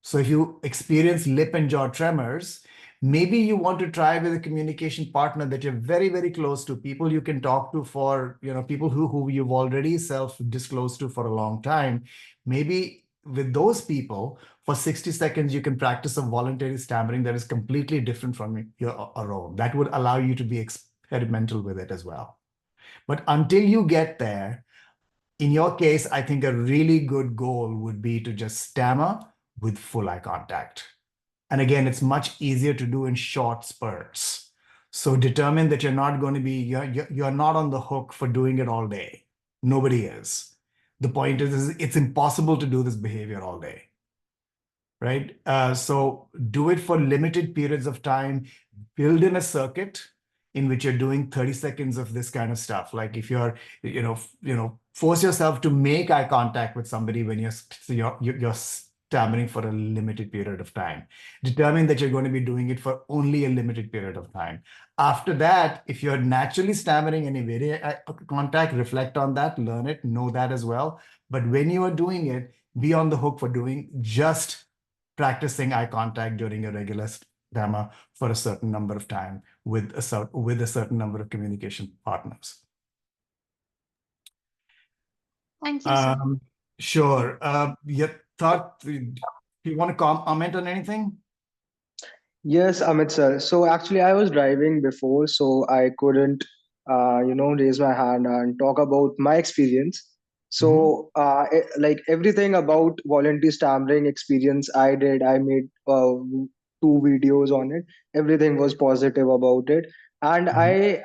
Speaker 1: So if you experience lip and jaw tremors, maybe you want to try with a communication partner that you're very, very close to, people you can talk to for, people who you've already self-disclosed to for a long time. Maybe with those people, for 60 seconds, you can practice a voluntary stammering that is completely different from your own. That would allow you to be experimental with it as well. But until you get there, in your case, I think a really good goal would be to just stammer with full eye contact. And again, it's much easier to do in short spurts. So determine that you're not going to be, you're not on the hook for doing it all day. Nobody is. The point is it's impossible to do this behavior all day, right? So do it for limited periods of time. Build in a circuit in which you're doing 30 seconds of this kind of stuff. Like if you're, force yourself to make eye contact with somebody when you're stammering for a limited period of time. Determine that you're going to be doing it for only a limited period of time. After that, if you're naturally stammering and evading eye contact, reflect on that, learn it, know that as well. But when you are doing it, be on the hook for doing just practicing eye contact during a regular stammer for a certain number of time with a certain number of communication partners.
Speaker 10: Thank you, sir.
Speaker 1: Sure. You want to comment on anything?
Speaker 4: Yes, Amit sir. So actually, I was driving before, so I couldn't, raise my hand and talk about my experience. So, like everything about voluntary stammering experience I did, I made two videos on it. Everything was positive about it, and I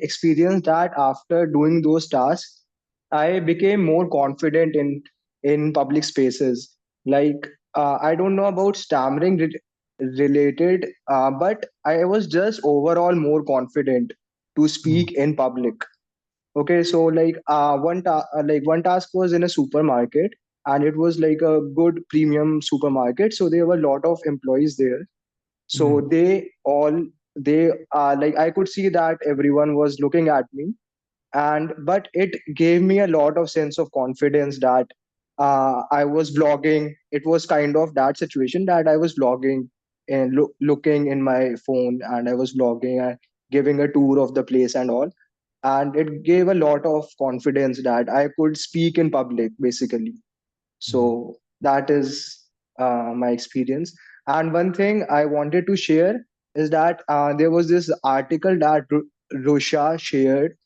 Speaker 4: experienced that after doing those tasks, I became more confident in public spaces. Like I don't know about stammering related, but I was just overall more confident to speak in public. Okay, so like one task was in a supermarket, and it was like a good premium supermarket. So there were a lot of employees there. So they like I could see that everyone was looking at me, and but it gave me a lot of sense of confidence that I was vlogging. It was kind of that situation that I was vlogging and looking in my phone, and I was vlogging and giving a tour of the place and all, and it gave a lot of confidence that I could speak in public basically. So that is my experience. And one thing I wanted to share is that there was this article that Rusha shared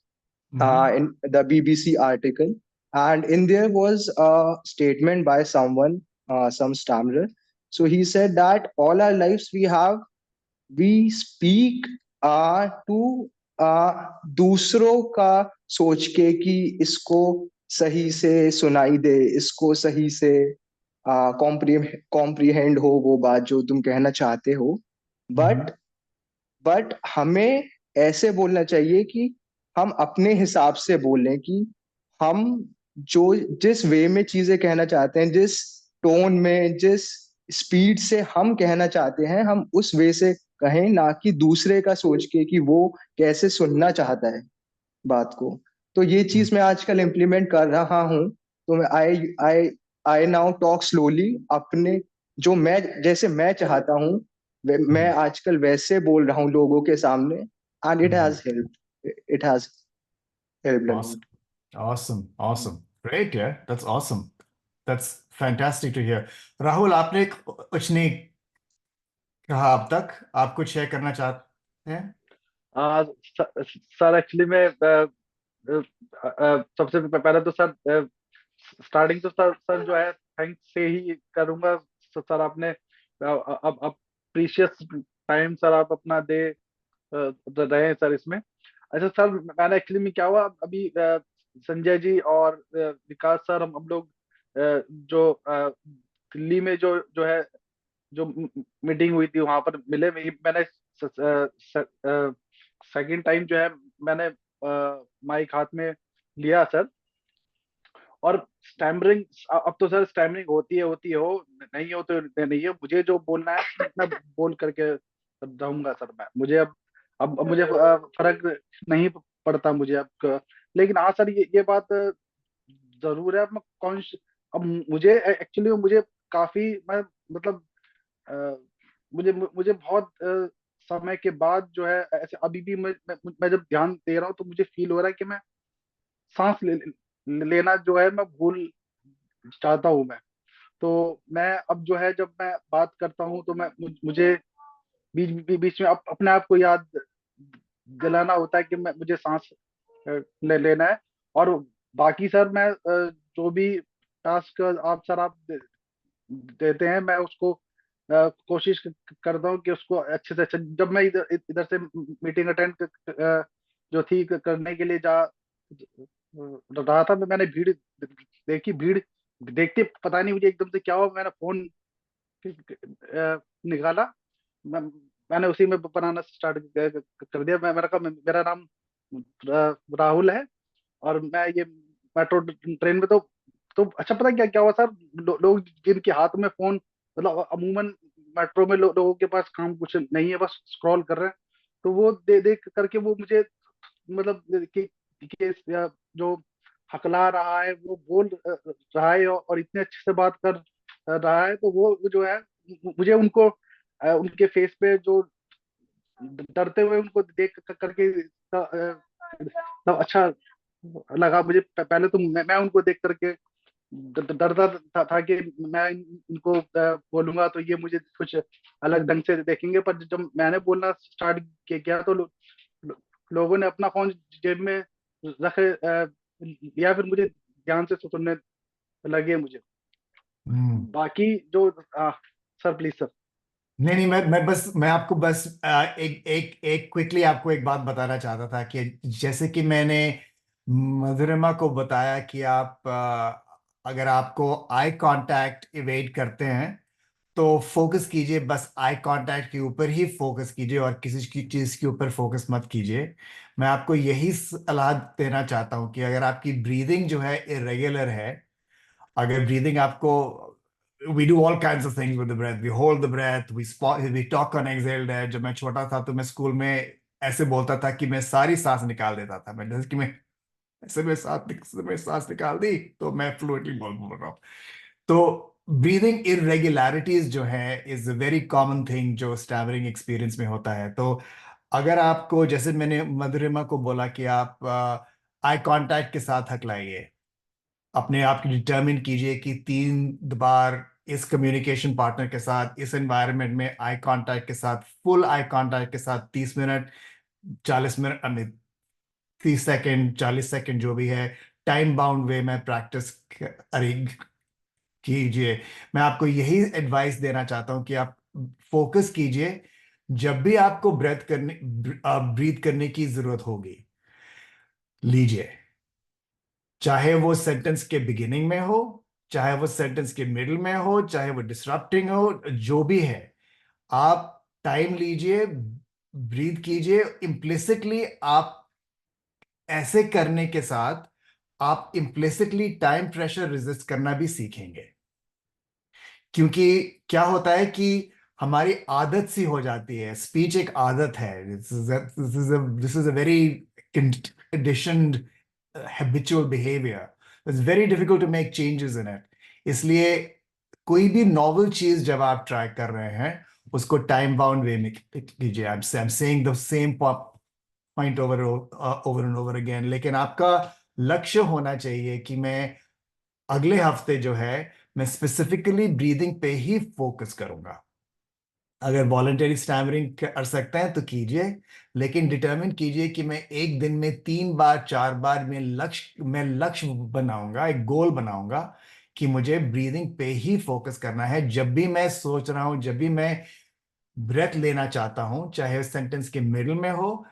Speaker 4: in the BBC article, and in there was a statement by someone, some stammerer. So he said that all our lives we speak to दूसरों का सोच के कि इसको सही से सुनाई दे, इसको सही से कॉम्प्रीहेंड हो वो बात जो तुम कहना चाहते हो, बट हमें ऐसे बोलना चाहिए कि हम अपने हिसाब से बोलें कि हम जो जिस वे में चीजें कहना चाहते हैं, जिस टोन में, जिस स्पीड से हम कहना चाहते हैं, हम उस वे से कहें, ना कि दूसरे का सोच के कि वो कैसे सुनना चाहता है बात को। तो ये चीज मैं आजकल इम्प्लीमेंट कर रहा हूँ। तो मैं आई आई आई नाउ टॉक स्लोली, अपने जो मैं जैसे मैं चाहता हूँ मैं आजकल वैसे बोल रहा हूँ लोगों के सामने, and it has helped a lot.
Speaker 1: Awesome. Great, yeah. That's awesome. That's fantastic to hear. Rahul, आपने कुछ नहीं कहा अब तक, आप कुछ शेयर करना चाहते हैं?
Speaker 11: सर एक्चुअली मैं सबसे पहले तो सर स्टार्टिंग तो सर जो है थैंक्स से ही करूंगा। सर आपने अब प्रीशियस टाइम सर आप अपना दे रहे हैं सर इसमें। अच्छा सर, मैंने एक्चुअली में क्या हुआ, अभी संजय जी और विकास सर, हम लोग जो दिल्ली में जो जो है जो मीटिंग हुई थी वहां पर मिले। मैंने सेकंड टाइम जो है मैंने माइक हाथ में लिया सर। और स्टैमरिंग, अब तो सर स्टैमरिंग होती है हो, नहीं हो तो नहीं है, मुझे जो बोलना है मैं बोल करके रहूंगा सर। मैं मुझे अब मुझे फर्क नहीं पड़ता मुझे अब। लेकिन हाँ सर, ये बात जरूर है। अब मैं अब मुझे एक्चुअली मुझे काफी मैं मतलब मुझे मुझे बहुत समय के बाद जो है ऐसे अभी भी मैं जब ध्यान दे रहा हूँ तो मुझे फील हो रहा है कि मैं सांस लेना जो है मैं भूल चाहता हूँ मैं। तो मैं अब जो है जब मैं बात करता हूँ तो मैं मुझे बीच में अपने आप को याद दिलाना होता है कि मुझे सांस लेना है। और बाकी सर मैं जो भी टास्क आप देते हैं, मैं उसको कोशिश करता हूँ कि उसको अच्छे से अच्छा, जब मैं इधर इधर से मीटिंग अटेंड जो थी करने के लिए जा रहा था, मैंने भीड़ देखी। भीड़ देखते पता नहीं मुझे एकदम से क्या हुआ, मैंने फोन निकाला। मैं, मैंने उसी में बनाना स्टार्ट कर दिया। मैंने कहा मेरा नाम राहुल है और मैं ये मेट्रो ट्रेन में तो अच्छा, पता क्या क्या हुआ सर, लोग जिनके हाथ में फोन, मतलब अमूमन मेट्रो में लोगों के पास काम कुछ नहीं है, बस स्क्रॉल कर रहे हैं, तो वो देख करके वो मुझे, मतलब कि जो हकला रहा है वो बोल रहा है और इतने अच्छे से बात कर रहा है, तो वो जो है मुझे उनको उनके फेस पे जो डरते हुए उनको देख करके तब अच्छा लगा मुझे। पहले तो मैं उनको देख करके डरता था कि मैं इनको बोलूंगा तो ये मुझे कुछ अलग ढंग से देखेंगे, पर जब मैंने बोलना स्टार्ट किया तो लोगों ने अपना फोन जेब में रख लिया, फिर मुझे ध्यान से सुनने लगे मुझे। बाकी जो सर प्लीज सर।
Speaker 1: नहीं नहीं, मैं आपको बस एक एक एक क्विकली आपको एक बात बताना चाहता था कि जैसे कि मैंने मधुरिमा को बताया कि आप अगर आपको आई कांटेक्ट इवेट करते हैं तो फोकस कीजिए, बस आई कांटेक्ट के ऊपर ही फोकस कीजिए और किसी की चीज के ऊपर फोकस मत कीजिए। मैं आपको यही सलाह देना चाहता हूं कि अगर आपकी ब्रीदिंग जो है इरेगुलर है, अगर ब्रीदिंग आपको, we do all kinds of things with the breath, we hold the breath, we talk on exhaled air। जब मैं छोटा था तो मैं स्कूल में ऐसे बोलता था कि मैं सारी सांस निकाल देता था, मैं जैसे कि मैं ऐसे में सांस निकाल दी तो मैं फ्लुएंटली बोल रहा हूँ। तो ब्रीदिंग इरेगुलरिटीज जो है is a very common thing जो स्टैमरिंग एक्सपीरियंस में होता है। तो अगर आपको, जैसे मैंने मधुरिमा को बोला कि आप आई कांटेक्ट के साथ हकलाइए, अपने आप की डिटर्मिन कीजिए कि 3 बार इस कम्युनिकेशन पार्टनर के साथ इस एनवायरनमेंट में आई कांटेक्ट के साथ, फुल आई कांटेक्ट के साथ 30 मिनट, 40 मिनट, 30 सेकेंड, 40 सेकेंड जो भी है, टाइम बाउंड वे में प्रैक्टिस कीजिए। मैं आपको यही एडवाइस देना चाहता हूं कि आप फोकस कीजिए। जब भी आपको ब्रीथ करने की जरूरत होगी, लीजिए, चाहे वो सेंटेंस के बिगिनिंग में हो, चाहे वो सेंटेंस के मिडिल में हो, चाहे वो डिसरप्टिंग हो, जो भी है, आप टाइम लीजिए, ब्रीथ कीजिए इम्प्लिसिटली। आप ऐसे करने के साथ आप इम्प्लिसिटली टाइम प्रेशर रेजिस्ट करना भी सीखेंगे। क्योंकि क्या होता है कि हमारी आदत सी हो जाती है, स्पीच एक आदत है, this is a very conditioned habitual behaviour, it's very difficult to make changes in it. इसलिए कोई भी नॉवल चीज जब आप ट्राई कर रहे हैं उसको टाइम बाउंड वे में कीजिए। I am saying the same point over over and over again, लेकिन आपका लक्ष्य होना चाहिए कि मैं अगले हफ्ते जो है मैं स्पेसिफिकली ब्रीदिंग पे ही फोकस करूंगा। अगर वॉलंटरी स्टैमरिंग कर सकते हैं तो कीजिए, लेकिन डिटरमिन कीजिए कि मैं एक दिन में 3 बार 4 बार मैं लक्ष्य बनाऊंगा, एक गोल बनाऊंगा कि मुझे ब्रीदिंग पे ही फोकस करना है। जब भी मैं सोच रहा हूं, जब भी मैं ब्रेथ लेना चाहता हूं, चाहे सेंटेंस के मिडिल में हो,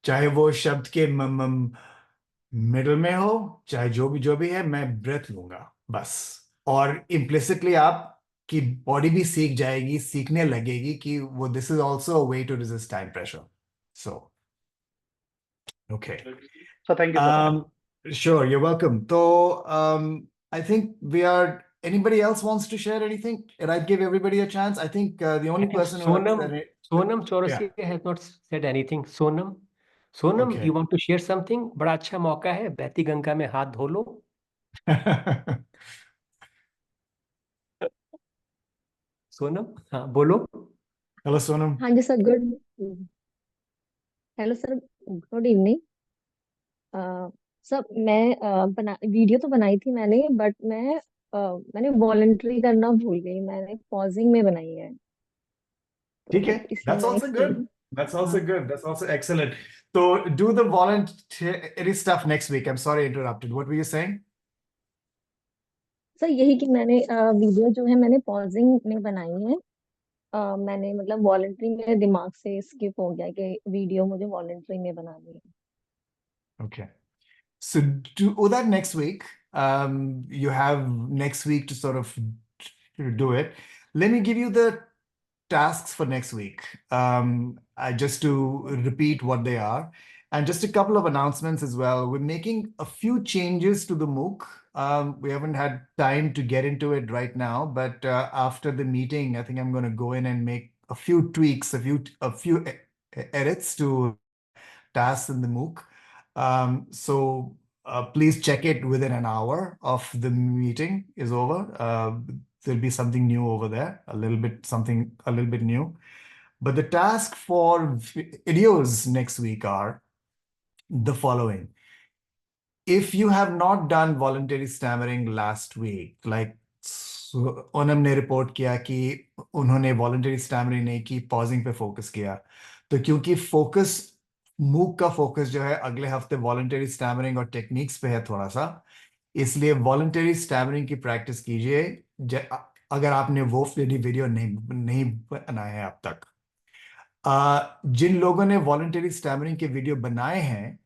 Speaker 1: चाहे वो शब्द के मिडिल में हो, चाहे जो भी है, मैं ब्रेथ लूंगा बस। और इम्प्लिसिटली आप की बॉडी भी सीख जाएगी, सीखने लगेगी कि वो this is also a way to resist time pressure. So okay,
Speaker 11: sir thank you sir.
Speaker 1: sure, you're welcome। तो I think we are, anybody else wants to share anything? And I give everybody a chance. I think the
Speaker 7: I
Speaker 1: only
Speaker 7: think
Speaker 1: person who has said it,
Speaker 7: Sonam
Speaker 1: yeah,
Speaker 7: Chaurasia has not said anything. Sonam,
Speaker 1: okay।
Speaker 7: you want to share something? बड़ा अच्छा मौका है, बहती गंगा में हाथ धो लो। सोनम, हाँ बोलो।
Speaker 1: Hello, Sonam।
Speaker 12: हाँ जी sir, good hello sir, good evening. Sir मैं बना वीडियो तो बनाई थी मैंने, बट मैंने वॉलंटरी करना भूल गई, मैंने पॉजिंग में बनाई है,
Speaker 1: ठीक है,
Speaker 12: तो इसलिए
Speaker 1: that's
Speaker 12: मैंने
Speaker 1: also good,
Speaker 12: same.
Speaker 1: that's also
Speaker 12: हाँ
Speaker 1: good, that's also excellent। So do the voluntary stuff next week। I'm sorry I interrupted, what were you saying?
Speaker 12: Sir यही कि मैंने वीडियो जो है मैंने पॉजिंग में बनाई है। मैंने मतलब वॉलंटरी मेरे दिमाग से स्किप हो गया कि वीडियो मुझे वॉलंटरी में बनानी है।
Speaker 1: Okay. So do that next week. You have next week to sort of do it. Let me give you the tasks for next week. Just to repeat what they are. And just a couple of announcements as well. We're making a few changes to the MOOC. We haven't had time to get into it right now, but after the meeting, I think I'm going to go in and make a few tweaks, a few edits to tasks in the MOOC. So please check it within an hour of the meeting is over. There'll be something new over there, something a little bit new. But the task for videos next week are the following. If you have not done voluntary stammering last week, like Onam ने report किया कि उन्होंने voluntary stammering नहीं की, pausing पे focus किया, तो क्योंकि फोकस मूक का फोकस जो है अगले हफ्ते voluntary stammering और टेक्निक्स पे है थोड़ा सा, इसलिए voluntary stammering की प्रैक्टिस कीजिए अगर आपने वो वीडियो नहीं बनाए हैं अब तक। जिन लोगों ने voluntary stammering के वीडियो बनाए हैं,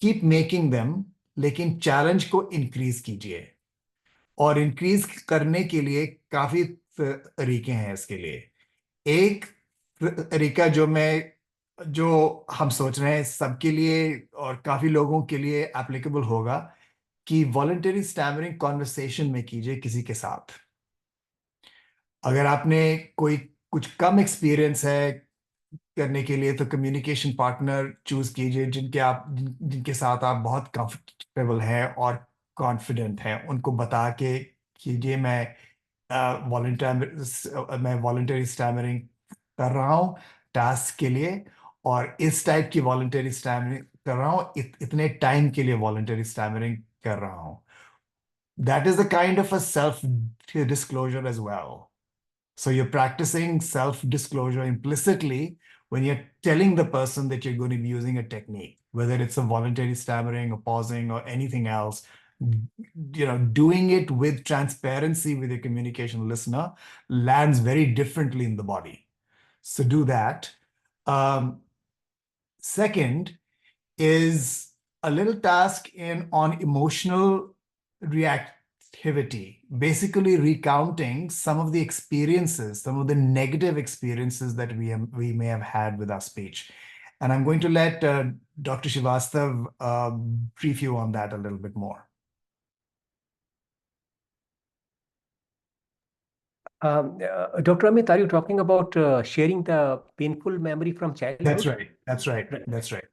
Speaker 1: कीप मेकिंग देम, लेकिन चैलेंज को इंक्रीज कीजिए। और इंक्रीज करने के लिए काफी तरीके हैं इसके लिए। एक तरीका जो हम सोच रहे हैं सबके लिए और काफी लोगों के लिए एप्लीकेबल होगा कि वॉलंटरी स्टैमरिंग कॉन्वर्सेशन में कीजिए किसी के साथ। अगर आपने कोई कुछ कम एक्सपीरियंस है करने के लिए, तो कम्युनिकेशन पार्टनर चूज कीजिए जिनके साथ आप बहुत कंफर्टेबल हैं और कॉन्फिडेंट हैं। उनको बता के कीजिए मैं वॉलंटरी स्टैमरिंग कर रहा हूँ टास्क के लिए, और इस टाइप की वॉलंटरी स्टैमरिंग कर रहा हूँ, इतने टाइम के लिए वॉलंटरी स्टैमरिंग कर रहा हूँ। That is a kind of a self-disclosure as well. So you're practicing self-disclosure implicitly when you're telling the person that you're going to be using a technique, whether it's a voluntary stammering or pausing or anything else. Doing it with transparency with your communication listener lands very differently in the body. So do that. Second is a little task on emotional reactivity, basically recounting some of the experiences, some of the negative experiences that we may have had with our speech. And I'm going to let Dr. Shivastav brief you on that a little bit more.
Speaker 7: Dr. Amit, are you talking about sharing the painful memory from childhood?
Speaker 1: That's right.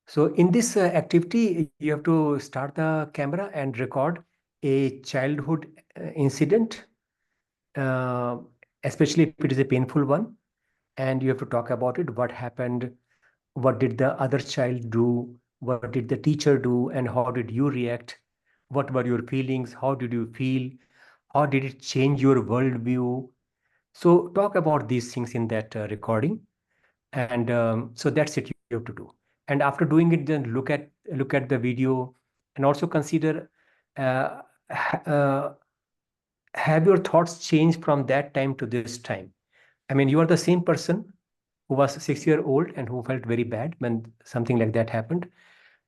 Speaker 7: So in this activity, you have to start the camera and record a childhood incident, especially if it is a painful one, and you have to talk about it, what happened, what did the other child do, what did the teacher do, and how did you react, what were your feelings, how did you feel, how did it change your worldview. So talk about these things in that recording, and so that's it you have to do. And after doing it, then look at the video, and also consider have your thoughts changed from that time to this time. I mean, you are the same person who was 6 years old and who felt very bad when something like that happened,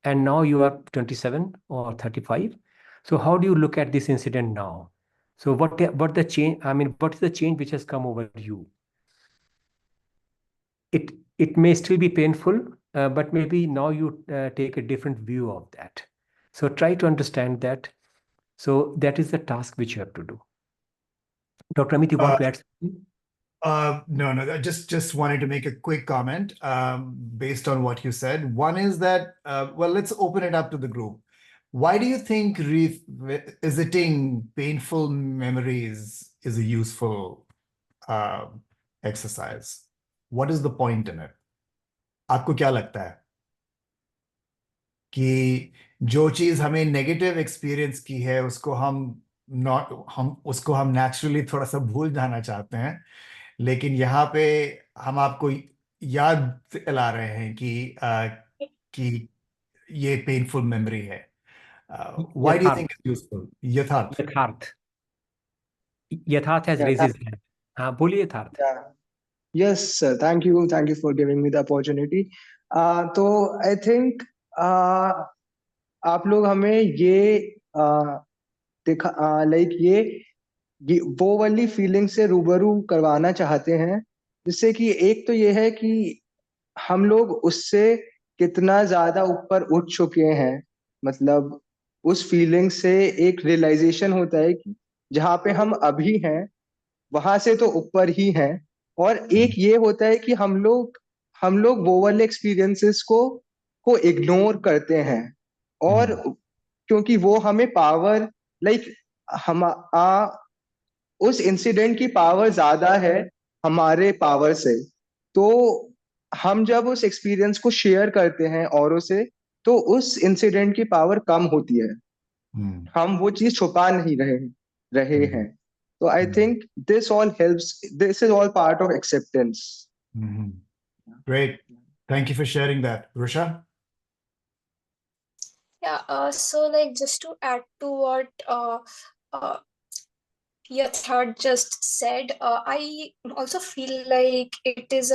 Speaker 7: and now you are 27 or 35. So how do you look at this incident now? So what the change? I mean, what is the change which has come over you? It may still be painful, but maybe now you take a different view of that. So try to understand that. So that is the task which you have to do. Dr. Amit, you want to add something?
Speaker 1: No. I just wanted to make a quick comment based on what you said. One is that, let's open it up to the group. Why do you think revisiting painful memories is a useful exercise? What is the point in it? आपको क्या लगता है कि जो चीज हमें negative experience की है उसको हम नेचुरली थोड़ा सा भूल जाना चाहते हैं, लेकिन यहाँ पे हम आपको याद दिला रहे हैं कि ये पेनफुल मेमोरी है। Why do you think
Speaker 7: यथार्थ
Speaker 1: it's useful? Yatharth.
Speaker 7: यथार्थ यथार्थ has
Speaker 13: Yeah,
Speaker 7: raised his hand. हाँ बोलिए यथार्थ.
Speaker 13: yeah. Yes, sir. Thank you. Thank you for giving me the opportunity. तो I think आप लोग हमें ये दिखा लाइक ये वो वाली फीलिंग से रूबरू करवाना चाहते हैं, जिससे कि एक तो ये है कि हम लोग उससे कितना ज्यादा ऊपर उठ चुके हैं. मतलब उस फीलिंग से एक रियलाइजेशन होता है कि जहाँ पे हम अभी हैं वहां से तो ऊपर ही हैं. और एक ये होता है कि हम लोग वो वाले एक्सपीरियंसेस को इग्नोर करते हैं. और क्योंकि वो हमें पावर लाइक हम उस इंसिडेंट की पावर ज्यादा है हमारे पावर से. तो हम जब उस एक्सपीरियंस को शेयर करते हैं औरों से, तो उस इंसिडेंट की पावर कम होती है. हम वो चीज छुपा नहीं रहे हैं. तो I think this all helps. This is all part of acceptance.
Speaker 1: Great. Thank you for sharing that. Rusha?
Speaker 2: Yeah, so like just to add to what uh, Yathard just said, I also feel like it is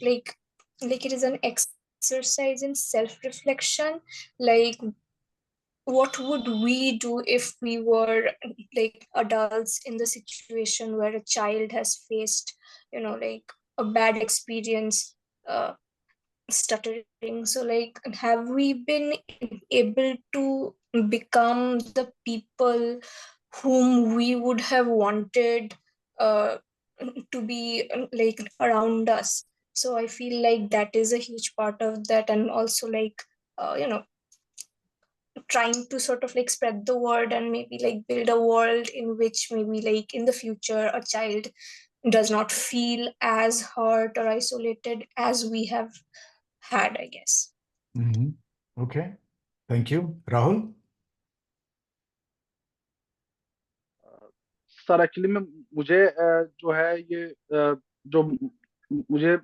Speaker 2: like it is an exercise in self-reflection. Like, what would we do if we were like adults in the situation where a child has faced, like a bad experience, stuttering? So like, have we been able to become the people whom we would have wanted to be like around us? So I feel like that is a huge part of that, and also like trying to sort of like spread the word and maybe like build a world in which maybe like in the future a child does not feel as hurt or isolated as we have had, I guess.
Speaker 1: Okay. Thank you. Rahul?
Speaker 11: Sir actually में मुझे जो है ये जो मुझे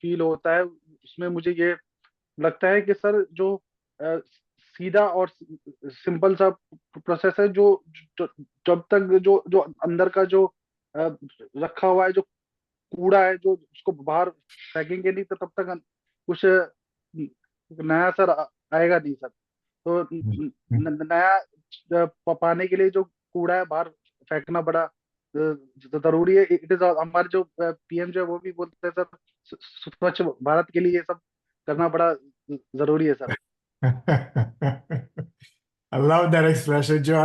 Speaker 11: feel होता है उसमें मुझे ये लगता है कि सर जो सीधा और सिंपल सा प्रोसेस है जो जब तक जो जो अंदर का जो रखा हुआ है जो कूड़ा है जो उसको बाहर फेंकेंगे नहीं तो तब तक कुछ नया सर आएगा नहीं सर. तो नया पाने के लिए जो कूड़ा है बाहर फेंकना बड़ा जरूरी है. इट इज हमारे जो पीएम जो है वो भी बोलते हैं सर स्वच्छ भारत के लिए ये सब करना बड़ा जरूरी है sir.
Speaker 1: I love that expression. जो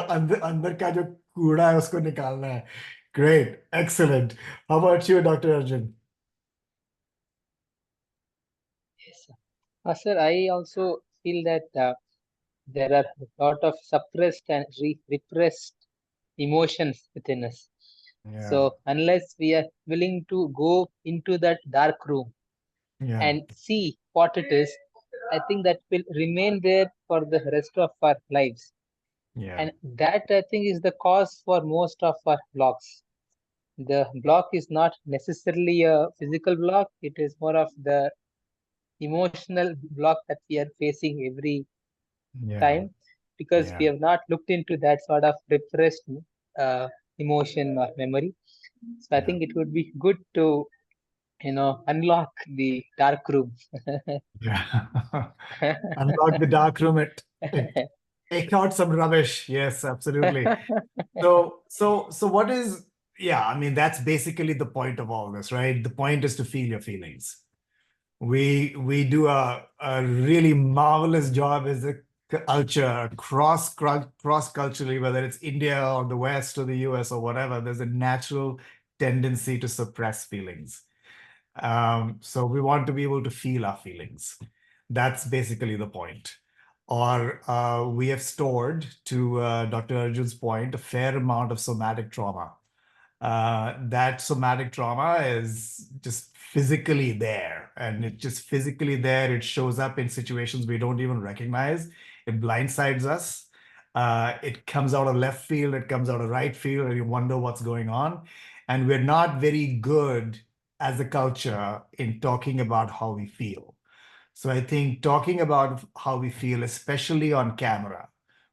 Speaker 1: अंदर का जो कूड़ा है उसको निकालना है. Great. Excellent. How about you, Dr. Arjun?
Speaker 3: Yes, sir. I also feel that there are a lot of suppressed and repressed emotions within us.
Speaker 1: Yeah.
Speaker 3: So unless we are willing to go into that dark room and see what it is, I think that will remain there for the rest of our lives. And that I think is the cause for most of our blocks. The block is not necessarily a physical block, it is more of the emotional block that we are facing every time, because we have not looked into that sort of repressed emotion or memory. So I think it would be good to unlock the dark room.
Speaker 1: Unlock the dark room. It take out some rubbish. Yes, absolutely. So what is, I mean, that's basically the point of all this, right? The point is to feel your feelings. We do a really marvelous job as a culture, cross culturally, whether it's India or the West or the US or whatever. There's a natural tendency to suppress feelings. So we want to be able to feel our feelings. That's basically the point. Or we have stored, to Dr. Arjun's point, a fair amount of somatic trauma. That somatic trauma is just physically there, and it's just physically there. It shows up in situations we don't even recognize. It blindsides us. It comes out of left field, it comes out of right field, and you wonder what's going on. And we're not very good as a culture in talking about how we feel. So I think talking about how we feel, especially on camera,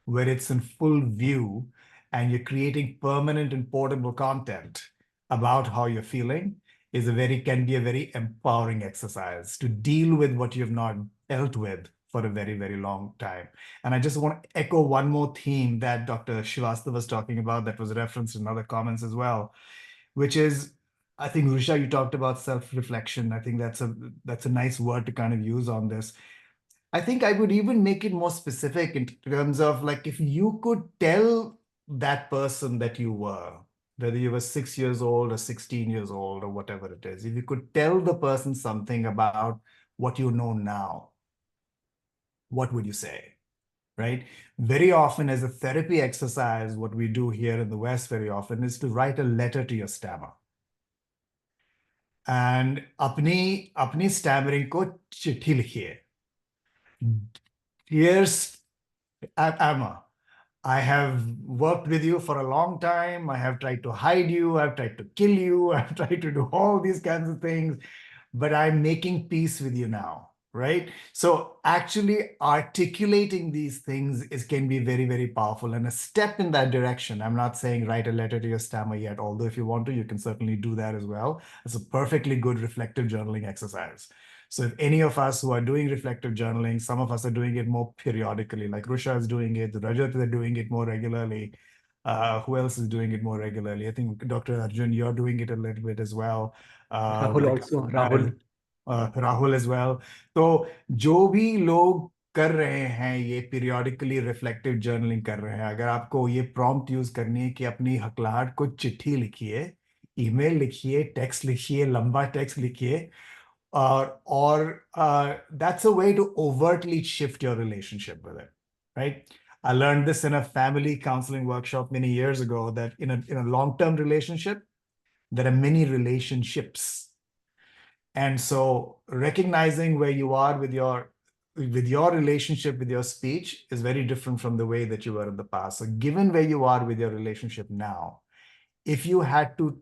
Speaker 1: where it's in full view and you're creating permanent and portable content about how you're feeling, can be a very empowering exercise to deal with what you've not dealt with for a very, very long time. And I just want to echo one more theme that Dr. Srivastava was talking about that was referenced in other comments as well, which is, I think, Risha, you talked about self-reflection. I think that's a nice word to kind of use on this. I think I would even make it more specific in terms of like, if you could tell that person that you were, whether you were 6 years old or 16 years old or whatever it is, if you could tell the person something about what you know now, what would you say? Right? Very often as a therapy exercise, what we do here in the West very often is to write a letter to your stammer. And अपनी stammering को चिट्ठी लिखिए. Here's Emma. I have worked with you for a long time. I have tried to hide you. I've tried to kill you. I've tried to do all these kinds of things, but I'm making peace with you now, right? So actually articulating these things can be very, very powerful and a step in that direction. I'm not saying write a letter to your stammer yet, although if you want to, you can certainly do that as well. It's a perfectly good reflective journaling exercise. So if any of us who are doing reflective journaling, some of us are doing it more periodically, like Rusha is doing it, Rajat is doing it more regularly. Who else is doing it more regularly? I think Dr. Arjun, you're doing it a little bit as well.
Speaker 7: Rahul also, Rahul.
Speaker 1: Rahul as well. तो जो भी लोग कर रहे हैं ये periodically reflective journaling कर रहे हैं, अगर आपको ये प्रॉम्प्ट यूज करनी है कि अपनी हकलाहट को चिट्ठी लिखिए, ईमेल लिखिए, टेक्स्ट लिखिए, लंबा टेक्स्ट लिखिए, that's a way to overtly shift your relationship with it, right? I learned this in a family counseling workshop many years ago, that in a long-term relationship, there are many relationships. And so recognizing where you are with your relationship with your speech is very different from the way that you were in the past. So given where you are with your relationship now, if you had to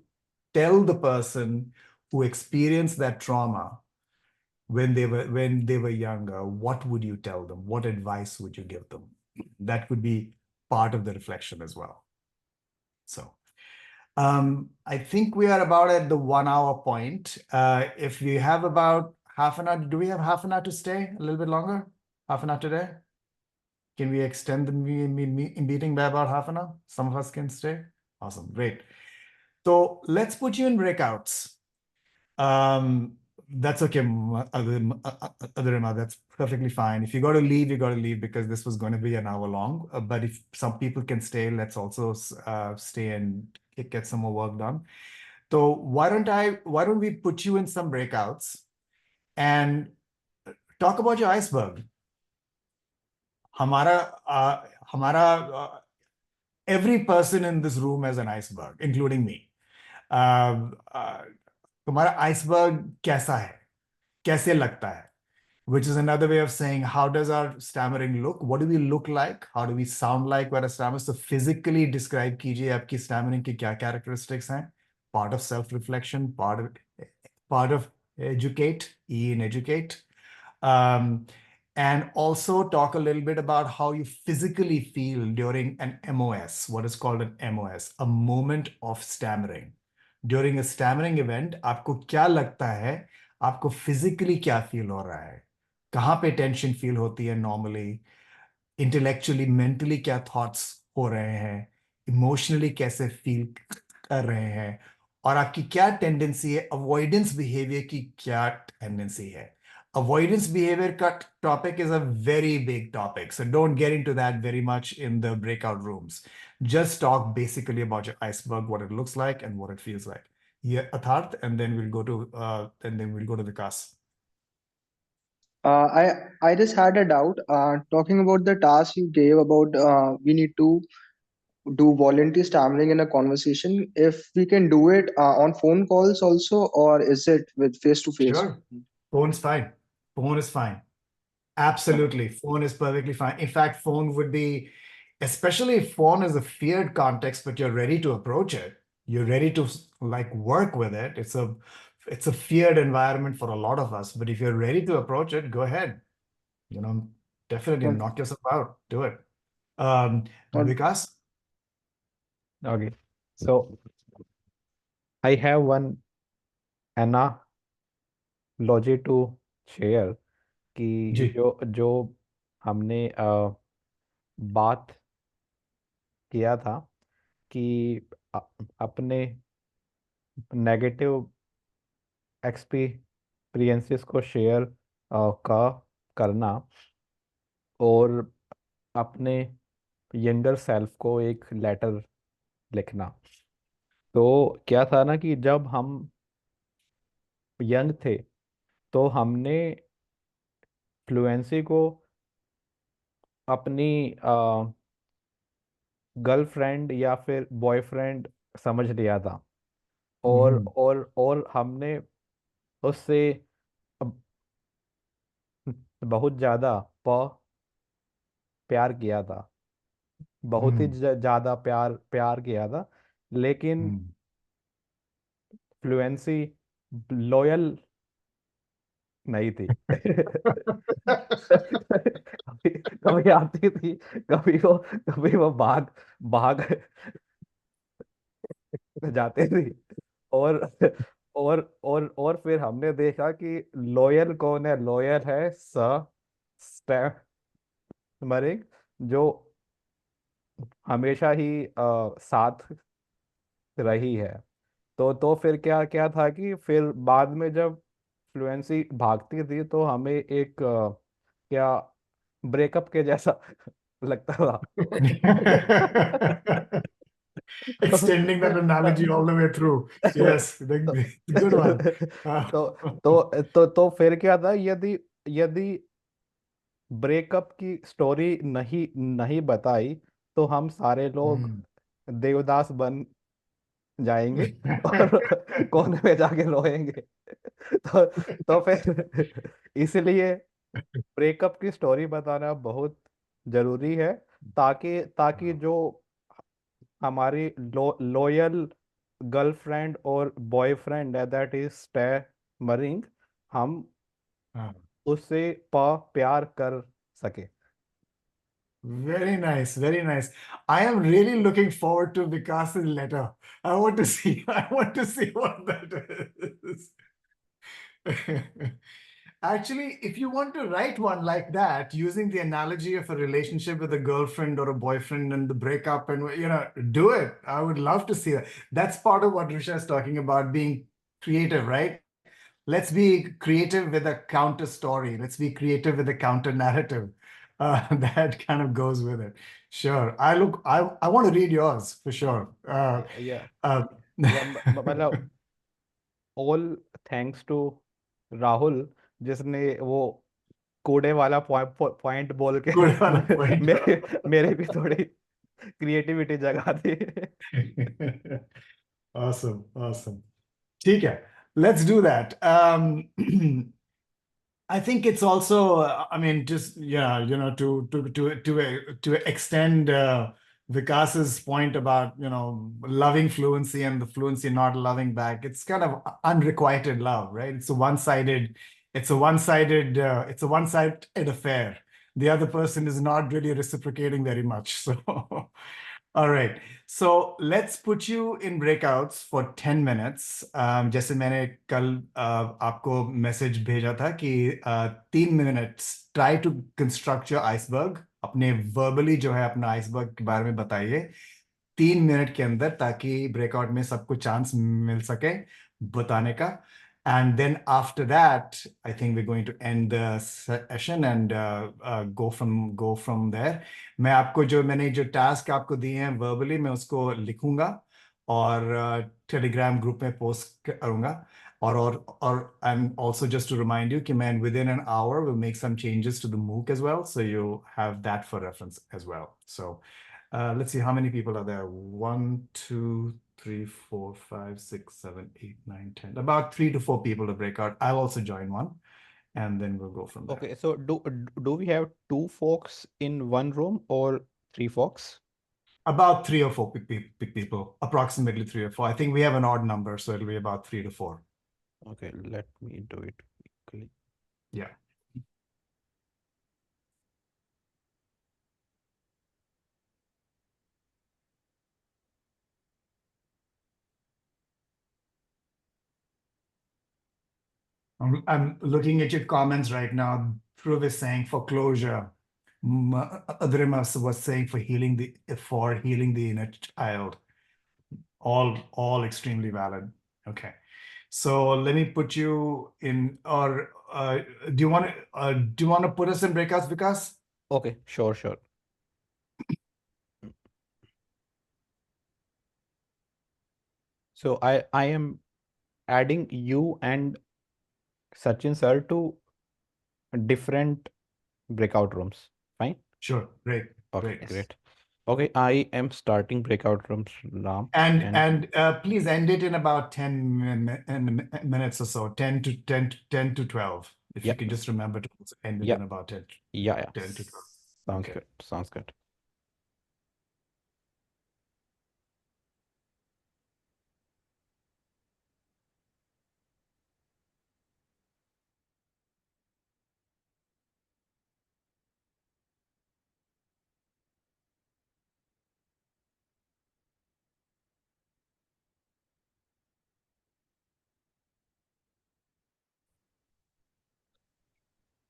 Speaker 1: tell the person who experienced that trauma when they were younger, what would you tell them? What advice would you give them? That could be part of the reflection as well. So I think we are about at the 1 hour point. If we have about half an hour, do we have half an hour to stay? A little bit longer? Half an hour today? Can we extend the meeting by about half an hour? Some of us can stay. Awesome, great. So let's put you in breakouts. That's okay, Adhirima, that's perfectly fine. If you got to leave, you got to leave, because this was going to be an hour long. But if some people can stay, let's also stay and get some more work done. So why don't we put you in some breakouts and talk about your iceberg. Every person in this room has an iceberg, including me. तुम्हारा iceberg कैसा है, कैसे लगता है, which is another way of saying, how does our stammering look? What do we look like? How do we sound like when a stammer? So physically describe कीजिए आपकी stammering की क्या characteristics हैं. Part of self-reflection, part of educate, E in educate. And also talk a little bit about how you physically feel during an MOS, what is called an MOS, a moment of stammering. During a stammering event, आपको क्या लगता है, आपको physically क्या feel हो रहा है, कहाँ पे tension feel होती है normally, intellectually, mentally क्या thoughts हो रहे हैं, emotionally कैसे feel कर रहे हैं, और आपकी क्या tendency है, avoidance behavior की क्या tendency है. Avoidance behavior topic is a very big topic, so don't get into that very much in the breakout rooms. Just talk basically about your iceberg, what it looks like and what it feels like. Yeah, Atharth, and then we'll go to Vikas.
Speaker 13: I just had a doubt. Talking about the task you gave about we need to do voluntary stammering in a conversation. If we can do it on phone calls also, or is it with face to face?
Speaker 1: Sure, phone's fine. Phone is fine. Absolutely, phone is perfectly fine. In fact, phone would be, especially if phone is a feared context, but you're ready to approach it. You're ready to like work with it. It's a it's a feared environment for a lot of us. But if you're ready to approach it, go ahead. Definitely
Speaker 11: Well,
Speaker 1: knock yourself out. Do it.
Speaker 11: well,
Speaker 1: Vikas?
Speaker 14: Okay. So I have one analogy to share कि
Speaker 1: जी.
Speaker 14: जो जो हमने बात किया था कि अ- अपने negative experiences को शेयर का करना और अपने यंगर सेल्फ को एक लेटर लिखना। तो क्या था ना कि जब हम यंग थे तो हमने फ्लुएंसी को अपनी गर्लफ्रेंड या फिर बॉयफ्रेंड समझ लिया था और हमने उससे बहुत ज़्यादा प्यार किया था, बहुत ही ज़्यादा प्यार किया था। लेकिन फ्लुएंसी लॉयल नहीं थी। कभी कभी आती थी, कभी वो भाग भाग जाते थे। और और फिर हमने देखा कि लॉयल कौन है। लॉयल है स्टैमरिंग, जो हमेशा ही साथ रही है। तो फिर क्या क्या था कि फिर बाद में जब फ्लुएंसी भागती थी तो हमें एक क्या ब्रेकअप के जैसा लगता था।
Speaker 1: Extending that analogy all the way through. Yes, the good one.
Speaker 14: तो फिर क्या था, यदि यदि ब्रेकअप की स्टोरी नहीं नहीं बताई तो हम सारे लोग देवदास बन जाएंगे और कोने में जाके रोएंगे। तो फिर इसलिए ब्रेकअप की स्टोरी बताना बहुत जरूरी है, ताकि ताकि जो हमारी लॉयल गर्लफ्रेंड और बॉयफ्रेंड है, दैट इज स्टैमरिंग, हम उससे प्यार कर सके।
Speaker 1: Very nice, very nice. I am really looking forward to Vikas's letter. I want to see what that is. Actually, if you want to write one like that, using the analogy of a relationship with a girlfriend or a boyfriend and the breakup, and do it. I would love to see that. That's part of what Risha is talking about, being creative, right? Let's be creative with a counter story. Let's be creative with a counter narrative. That kind of goes with it. Sure. I want to read yours for sure.
Speaker 14: या
Speaker 1: Uh,
Speaker 14: मतलब all thanks to Rahul, जिसने वो कोडे वाला point बोल के
Speaker 1: good on a point.
Speaker 14: मेरे भी थोड़ी क्रिएटिविटी जगा दी।
Speaker 1: Awesome, awesome. ठीक है, let's do that. I think it's also, I mean, just to extend Vikas's point about loving fluency and the fluency not loving back. It's kind of unrequited love, right? It's a one-sided affair. The other person is not really reciprocating very much. So, all right. So let's put you in breakouts for 10 minutes. जैसे मैंने कल आपको message भेजा था कि 3 minutes try to construct your iceberg. अपने verbally जो है अपना आइसबर्ग के बारे में बताइए 3 मिनट के अंदर, ताकि ब्रेकआउट में सबको चांस मिल सके बताने का। And then after that, I think we're going to end the session and go from there. मैंने जो टास्क आपको दिए हैं वर्बली, मैं उसको लिखूंगा और टेलीग्राम ग्रुप में पोस्ट करूंगा। और and also just to remind you कि मैं within an hour will make some changes to the MOOC as well, so you have that for reference as well. So let's see how many people are there. 1, 2, 3, 4, 5, 6, 7, 8, 9, 10. About 3 to 4 people to break out. I'll also join one, and then we'll go from there.
Speaker 14: Okay, so do we have 2 folks in one room or 3 folks?
Speaker 1: About 3 or 4 people, approximately 3 or 4. I think we have an odd number, so it'll be about 3 to 4.
Speaker 14: Okay, let me do it quickly.
Speaker 1: Yeah. I'm looking at your comments right now. Dhruv is saying for closure. Adrimas was saying for healing the inner child. All extremely valid. Okay. So let me put you in, or do you want to put us in breakouts, Vikas?
Speaker 14: Okay, sure. So I am adding you and Sachin sir to different breakout rooms. Fine?
Speaker 1: Sure. Great.
Speaker 14: Okay,
Speaker 1: Great.
Speaker 14: great. Okay, I am starting breakout rooms, Ram.
Speaker 1: And please end it in about 10 minutes or so, 10 to 12. If you
Speaker 14: Yeah.
Speaker 1: can just remember to end it
Speaker 14: Yeah.
Speaker 1: in about 10
Speaker 14: Yeah.
Speaker 1: to 12.
Speaker 14: Sounds
Speaker 1: Okay.
Speaker 14: good. Sounds good.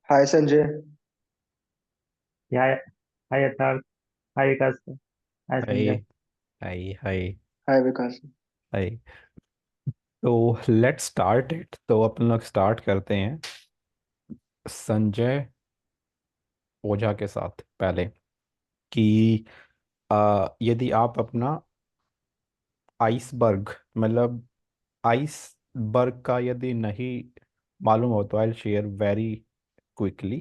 Speaker 13: Hi Sanjay.
Speaker 9: Yeah, hi Yatharth, hi Vikas, hi Sanjay.
Speaker 14: Hi.
Speaker 13: Hi Vikas.
Speaker 14: Hi. तो let's start it. तो अपन लोग start करते हैं संजय ओझा के साथ पहले कि यदि आप अपना आइसबर्ग मतलब आइसबर्ग का यदि नहीं मालूम हो तो आई शेयर वेरी क्विकली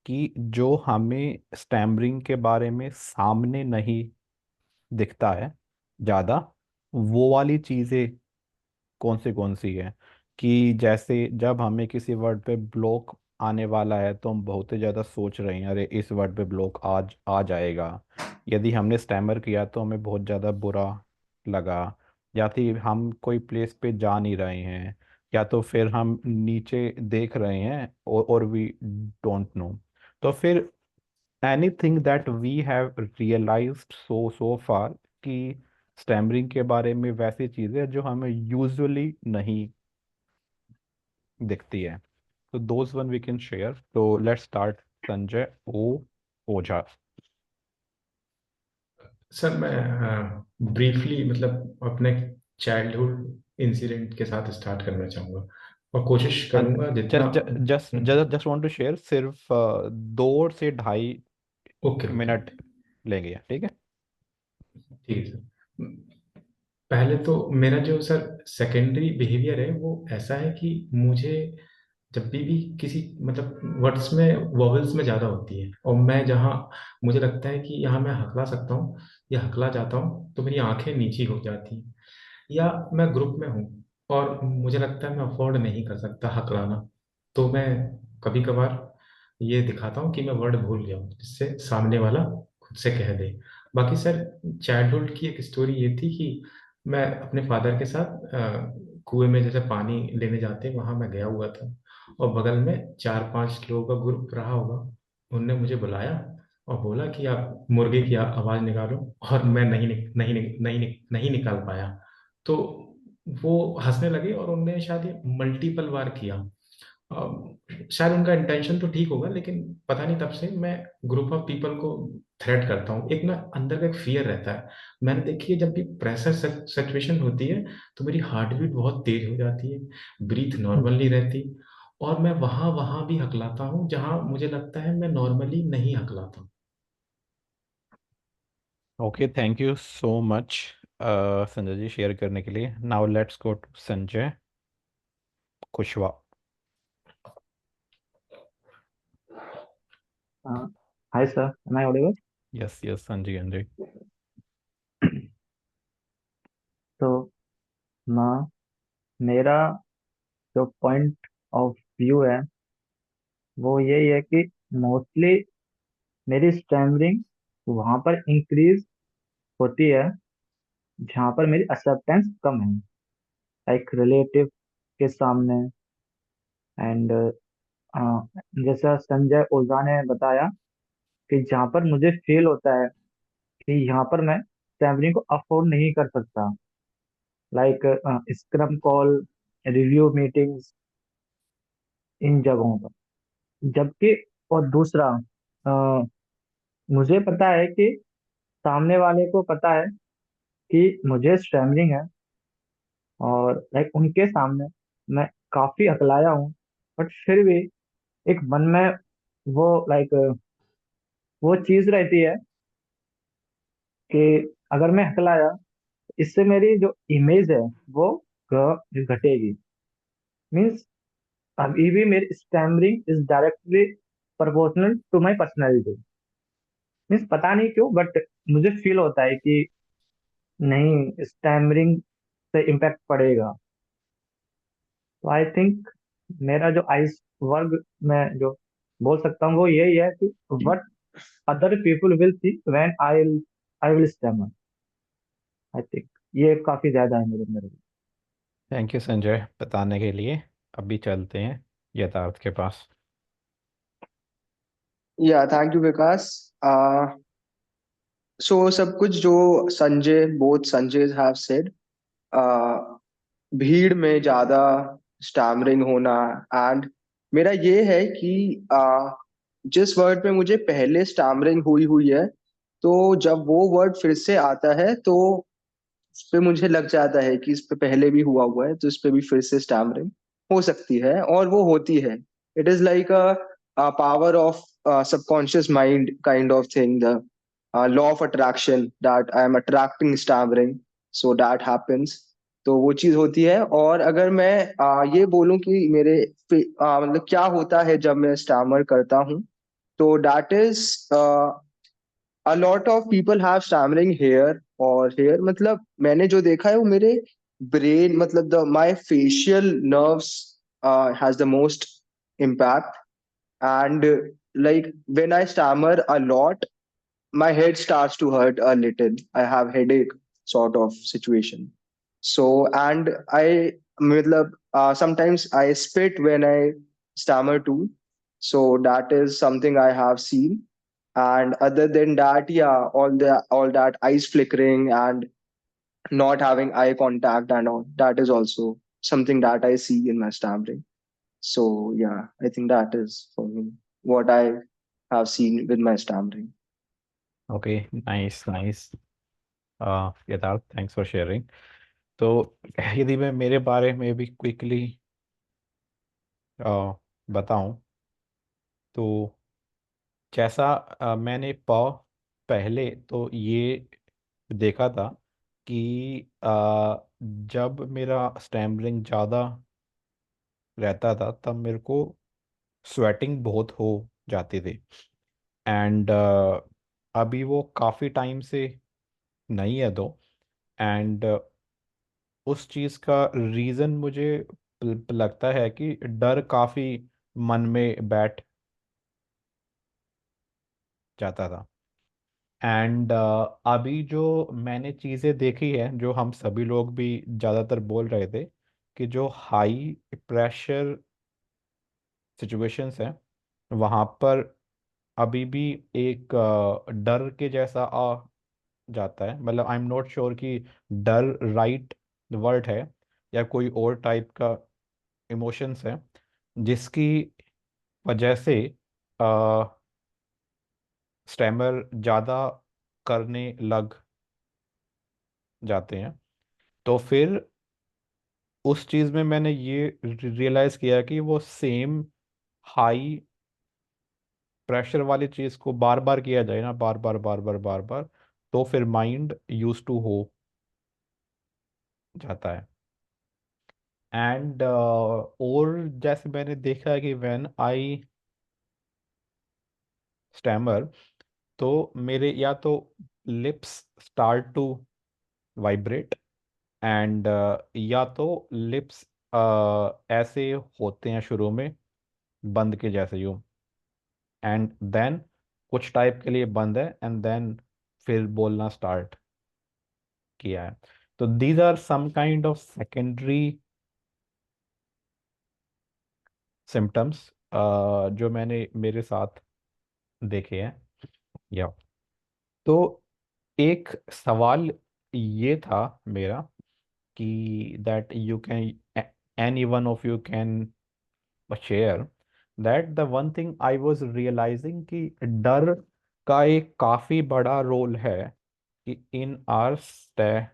Speaker 14: कि जो हमें स्टैमरिंग के बारे में सामने नहीं दिखता है ज़्यादा, वो वाली चीज़ें कौन सी है कि जैसे जब हमें किसी वर्ड पे ब्लॉक आने वाला है तो हम बहुत ही ज़्यादा सोच रहे हैं अरे इस वर्ड पे ब्लॉक आज आ जाएगा। यदि हमने स्टैमर किया तो हमें बहुत ज़्यादा बुरा लगा, या फिर हम कोई प्लेस पे जा नहीं रहे हैं, या तो फिर हम नीचे देख रहे हैं और वी डोंट नो। तो फिर anything that we have realised so far कि स्टैमरिंग के बारे में वैसी चीजें जो हमें यूजुअली नहीं दिखती है, तो those one we can share. तो let's start Sanjay Ojha.
Speaker 5: Sir मैं ब्रीफली मतलब अपने चाइल्डहुड इंसिडेंट के साथ स्टार्ट करना चाहूँगा और कोशिश करूँगा जितना।
Speaker 14: जस्ट वांट टू शेयर, सिर्फ 2 से 2.5
Speaker 5: ओके
Speaker 14: मिनट लेंगे, ठीक है?
Speaker 5: ठीक है सर। पहले तो मेरा जो सर सेकेंडरी बिहेवियर है वो ऐसा है कि मुझे जब भी किसी मतलब वर्ड्स में वॉवेल्स में ज़्यादा होती है और मैं जहाँ मुझे लगता है कि यहाँ मैं हकला सकता हूँ या हकला जाता हूँ तो मेरी आंखें नीची हो जाती हैं, या मैं ग्रुप में हूँ और मुझे लगता है मैं अफोर्ड नहीं कर सकता हकलाना, तो मैं कभी कभार ये दिखाता हूँ कि मैं वर्ड भूल गया हूँ जिससे सामने वाला खुद से कह दे। बाकी सर चाइल्डहुड की एक स्टोरी ये थी कि मैं अपने फादर के साथ कुएं में जैसे पानी लेने जाते वहां मैं गया हुआ था और बगल में 4-5 लोगों का ग्रुप रहा होगा। उनने मुझे बुलाया और बोला कि आप मुर्गे की आवाज निकालो, और मैं नहीं निकाल पाया। तो वो हंसने लगे और उनने शायद ये मल्टीपल बार किया। शायद उनका इंटेंशन तो ठीक होगा लेकिन पता नहीं, तब से मैं ग्रुप ऑफ पीपल को थ्रेट करता हूँ। एक ना अंदर का एक फियर रहता है। मैंने देखी है जब भी प्रेशर सिचुएशन होती है तो मेरी हार्ट बीट बहुत तेज हो जाती है, ब्रीथ नॉर्मल नहीं रहती, और मैं वहां वहां भी हकलाता हूँ जहां मुझे लगता है मैं नॉर्मली नहीं हकलाता।
Speaker 14: Okay, thank you so much Sanjay ji share करने के लिए। Now let's go to Sanjay Kushwaha.
Speaker 9: Hi sir, am I audible?
Speaker 14: Yes yes Sanjay, हाँ जी।
Speaker 9: तो मैं मेरा जो पॉइंट ऑफ व्यू है वो यही है कि मोस्टली मेरी स्टैमरिंग वहां पर इंक्रीज होती है जहां पर मेरी एक्सेप्टेंस कम है, लाइक रिलेटिव के सामने। एंड जैसा संजय ओझा ने बताया कि जहाँ पर मुझे फील होता है कि यहाँ पर मैं स्टैमरिंग को अफोर्ड नहीं कर सकता, like scrum call, review meetings, इन जगहों पर। जबकि और दूसरा, अ, मुझे पता है कि सामने वाले को पता है कि मुझे स्टैमरिंग है, और लाइक उनके सामने मैं काफी अकलाया हूँ, बट फिर भी एक मन में वो लाइक वो चीज रहती है कि अगर मैं हकलाया, इससे मेरी जो इमेज है वो घटेगी। मीन्स अभी भी मेरी stammering is directly proportional to my personality. Means पता नहीं क्यों, बट मुझे फील होता है कि नहीं, स्टैमरिंग से इम्पैक्ट पड़ेगा। तो आई थिंक मेरा जो आइस वर्ग में जो बोल सकता हूँ वो यही है कि what other people will see when I will stammer. I think ये काफी ज्यादा है मेरे मेरे लिए।
Speaker 14: थैंक यू संजय बताने के लिए। अभी चलते हैं यथार्थ के पास।
Speaker 13: या थैंक यू विकास। सो सब कुछ जो Sanjay both Sanjay have said, भीड़ में ज्यादा स्टैमरिंग होना, एंड मेरा ये है कि जिस वर्ड पे मुझे पहले स्टैमरिंग हुई हुई है, तो जब वो वर्ड फिर से आता है तो उस पे मुझे लग जाता है कि इस पे पहले भी हुआ हुआ है, तो इस पे भी फिर से स्टैमरिंग हो सकती है, और वो होती है। It is like a power of subconscious mind kind of thing, the law of attraction, that I am attracting stammering, so that happens. तो वो चीज होती है। और अगर मैं ये बोलूं कि मतलब क्या होता है जब मैं स्टैमर करता हूँ, तो that is a lot of people have stammering here, और here मतलब मैंने जो देखा है वो मेरे ब्रेन, मतलब the my facial nerves has the most impact. And like when I stammer a lot, my head starts to hurt a little. I have headache sort of situation. So, and I matlab, sometimes I spit when I stammer too. So that is something I have seen. And other than that, yeah, all that eyes flickering and not having eye contact and all, that is also something that I see in my stammering. So yeah, I think that is for me what I have seen with my stammering.
Speaker 14: Okay, nice nice यथार्थ, thanks for sharing. तो यदि मैं मेरे बारे में भी quickly बताऊं, तो जैसा मैंने पहले तो ये देखा था कि जब मेरा स्टैमरिंग ज़्यादा रहता था तब मेरे को स्वेटिंग बहुत हो जाती थी। एंड अभी वो काफ़ी टाइम से नहीं है तो, एंड उस चीज़ का रीज़न मुझे लगता है कि डर काफ़ी मन में बैठ जाता था। एंड अभी जो मैंने चीज़ें देखी है, जो हम सभी लोग भी ज़्यादातर बोल रहे थे, कि जो हाई प्रेशर सिचुएशंस हैं वहाँ पर अभी भी एक डर के जैसा आ जाता है। मतलब आई एम नॉट श्योर कि डर राइट वर्ड है या कोई और टाइप का इमोशंस है जिसकी वजह से स्टैमर ज़्यादा करने लग जाते हैं। तो फिर उस चीज़ में मैंने ये रियलाइज़ किया कि वो सेम हाई प्रेशर वाली चीज़ को बार बार किया जाए ना, बार बार बार बार बार बार, तो फिर माइंड यूज टू हो जाता है। एंड और जैसे मैंने देखा है कि व्हेन आई स्टैमर, तो मेरे या तो lips start to vibrate, and या तो लिप्स ऐसे होते हैं शुरू में बंद के जैसे यूं, एंड देन कुछ टाइप के लिए बंद है, एंड देन फिर बोलना स्टार्ट किया है। तो these are some kind of secondary symptoms जो मैंने मेरे साथ देखे हैं। या तो एक सवाल ये था मेरा कि that you can any one of you can share that the one thing I was realising कि डर का एक काफी बड़ा रोल है कि इन आर स्टैमरिंग,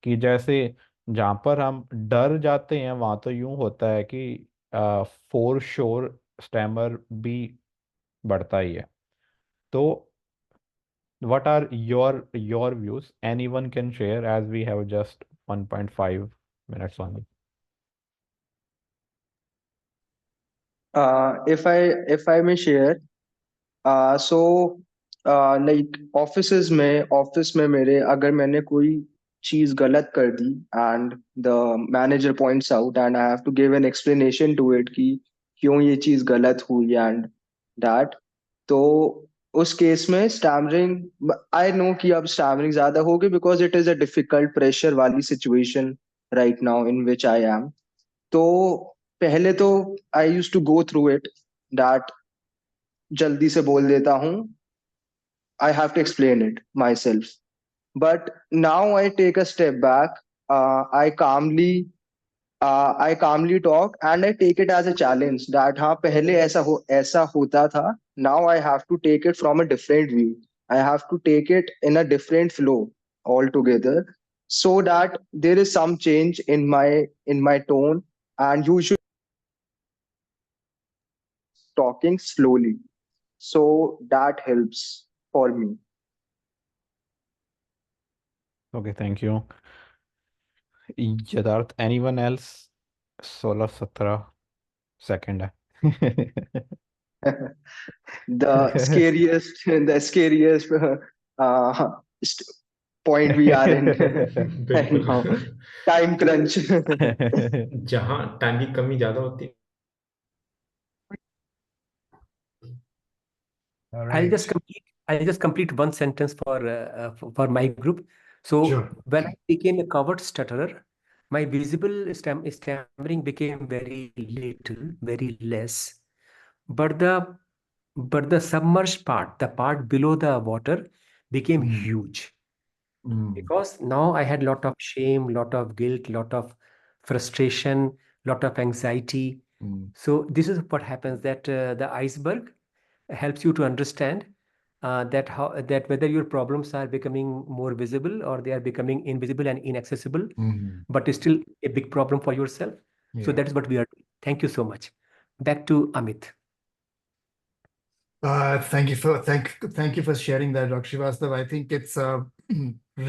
Speaker 14: कि जैसे जहाँ पर हम डर जाते हैं वहां तो यूं होता है कि फोर श्योर स्टैमर भी बढ़ता ही है। तो what are your views? Anyone can share as we have just 1.5 minutes only.
Speaker 13: If I may share, so like office में मेरे अगर मैंने कोई चीज गलत कर दी and the manager points out and I have to give an explanation to it कि क्यों ये चीज गलत हुई एंड दैट, तो उस केस में स्टैमरिंग, आई नो कि अब स्टैमरिंग ज्यादा होगी because it is a difficult pressure वाली situation right now in which I am. तो पहले तो I use to go through it that जल्दी से बोल देता हूँ, I have to explain it myself. But now I take a step back. I calmly talk and I take it as a challenge that हाँ पहले ऐसा होता था. Now I have to take it from a different view. I have to take it in a different flow altogether, so that there is some change in my tone, and you should talking slowly. So that helps for me.
Speaker 14: Okay, thank you. Yadaर्थ, anyone else? 16-17 second है।
Speaker 13: the scariest uh, point we are in right now.
Speaker 5: बिल्कुल।
Speaker 13: Time crunch.
Speaker 5: जहाँ time की कमी ज्यादा होती है।
Speaker 1: All
Speaker 7: I'll just
Speaker 1: right.
Speaker 7: complete. I'll just complete one sentence for my group. So
Speaker 1: Sure.
Speaker 7: when I became a covert stutterer, my visible stammering became very little, very less. But the submerged part, the part below the water, became huge. Because now I had lot of shame, lot of guilt, lot of frustration, lot of anxiety. So this is what happens, that the iceberg helps you to understand that whether your problems are becoming more visible or they are becoming invisible and inaccessible, but it's still a big problem for yourself. So
Speaker 1: Yeah.
Speaker 7: that is what we are doing. Thank you so much. Back to Amit.
Speaker 1: Thank you for sharing that, Dr. Srivastav. I think it's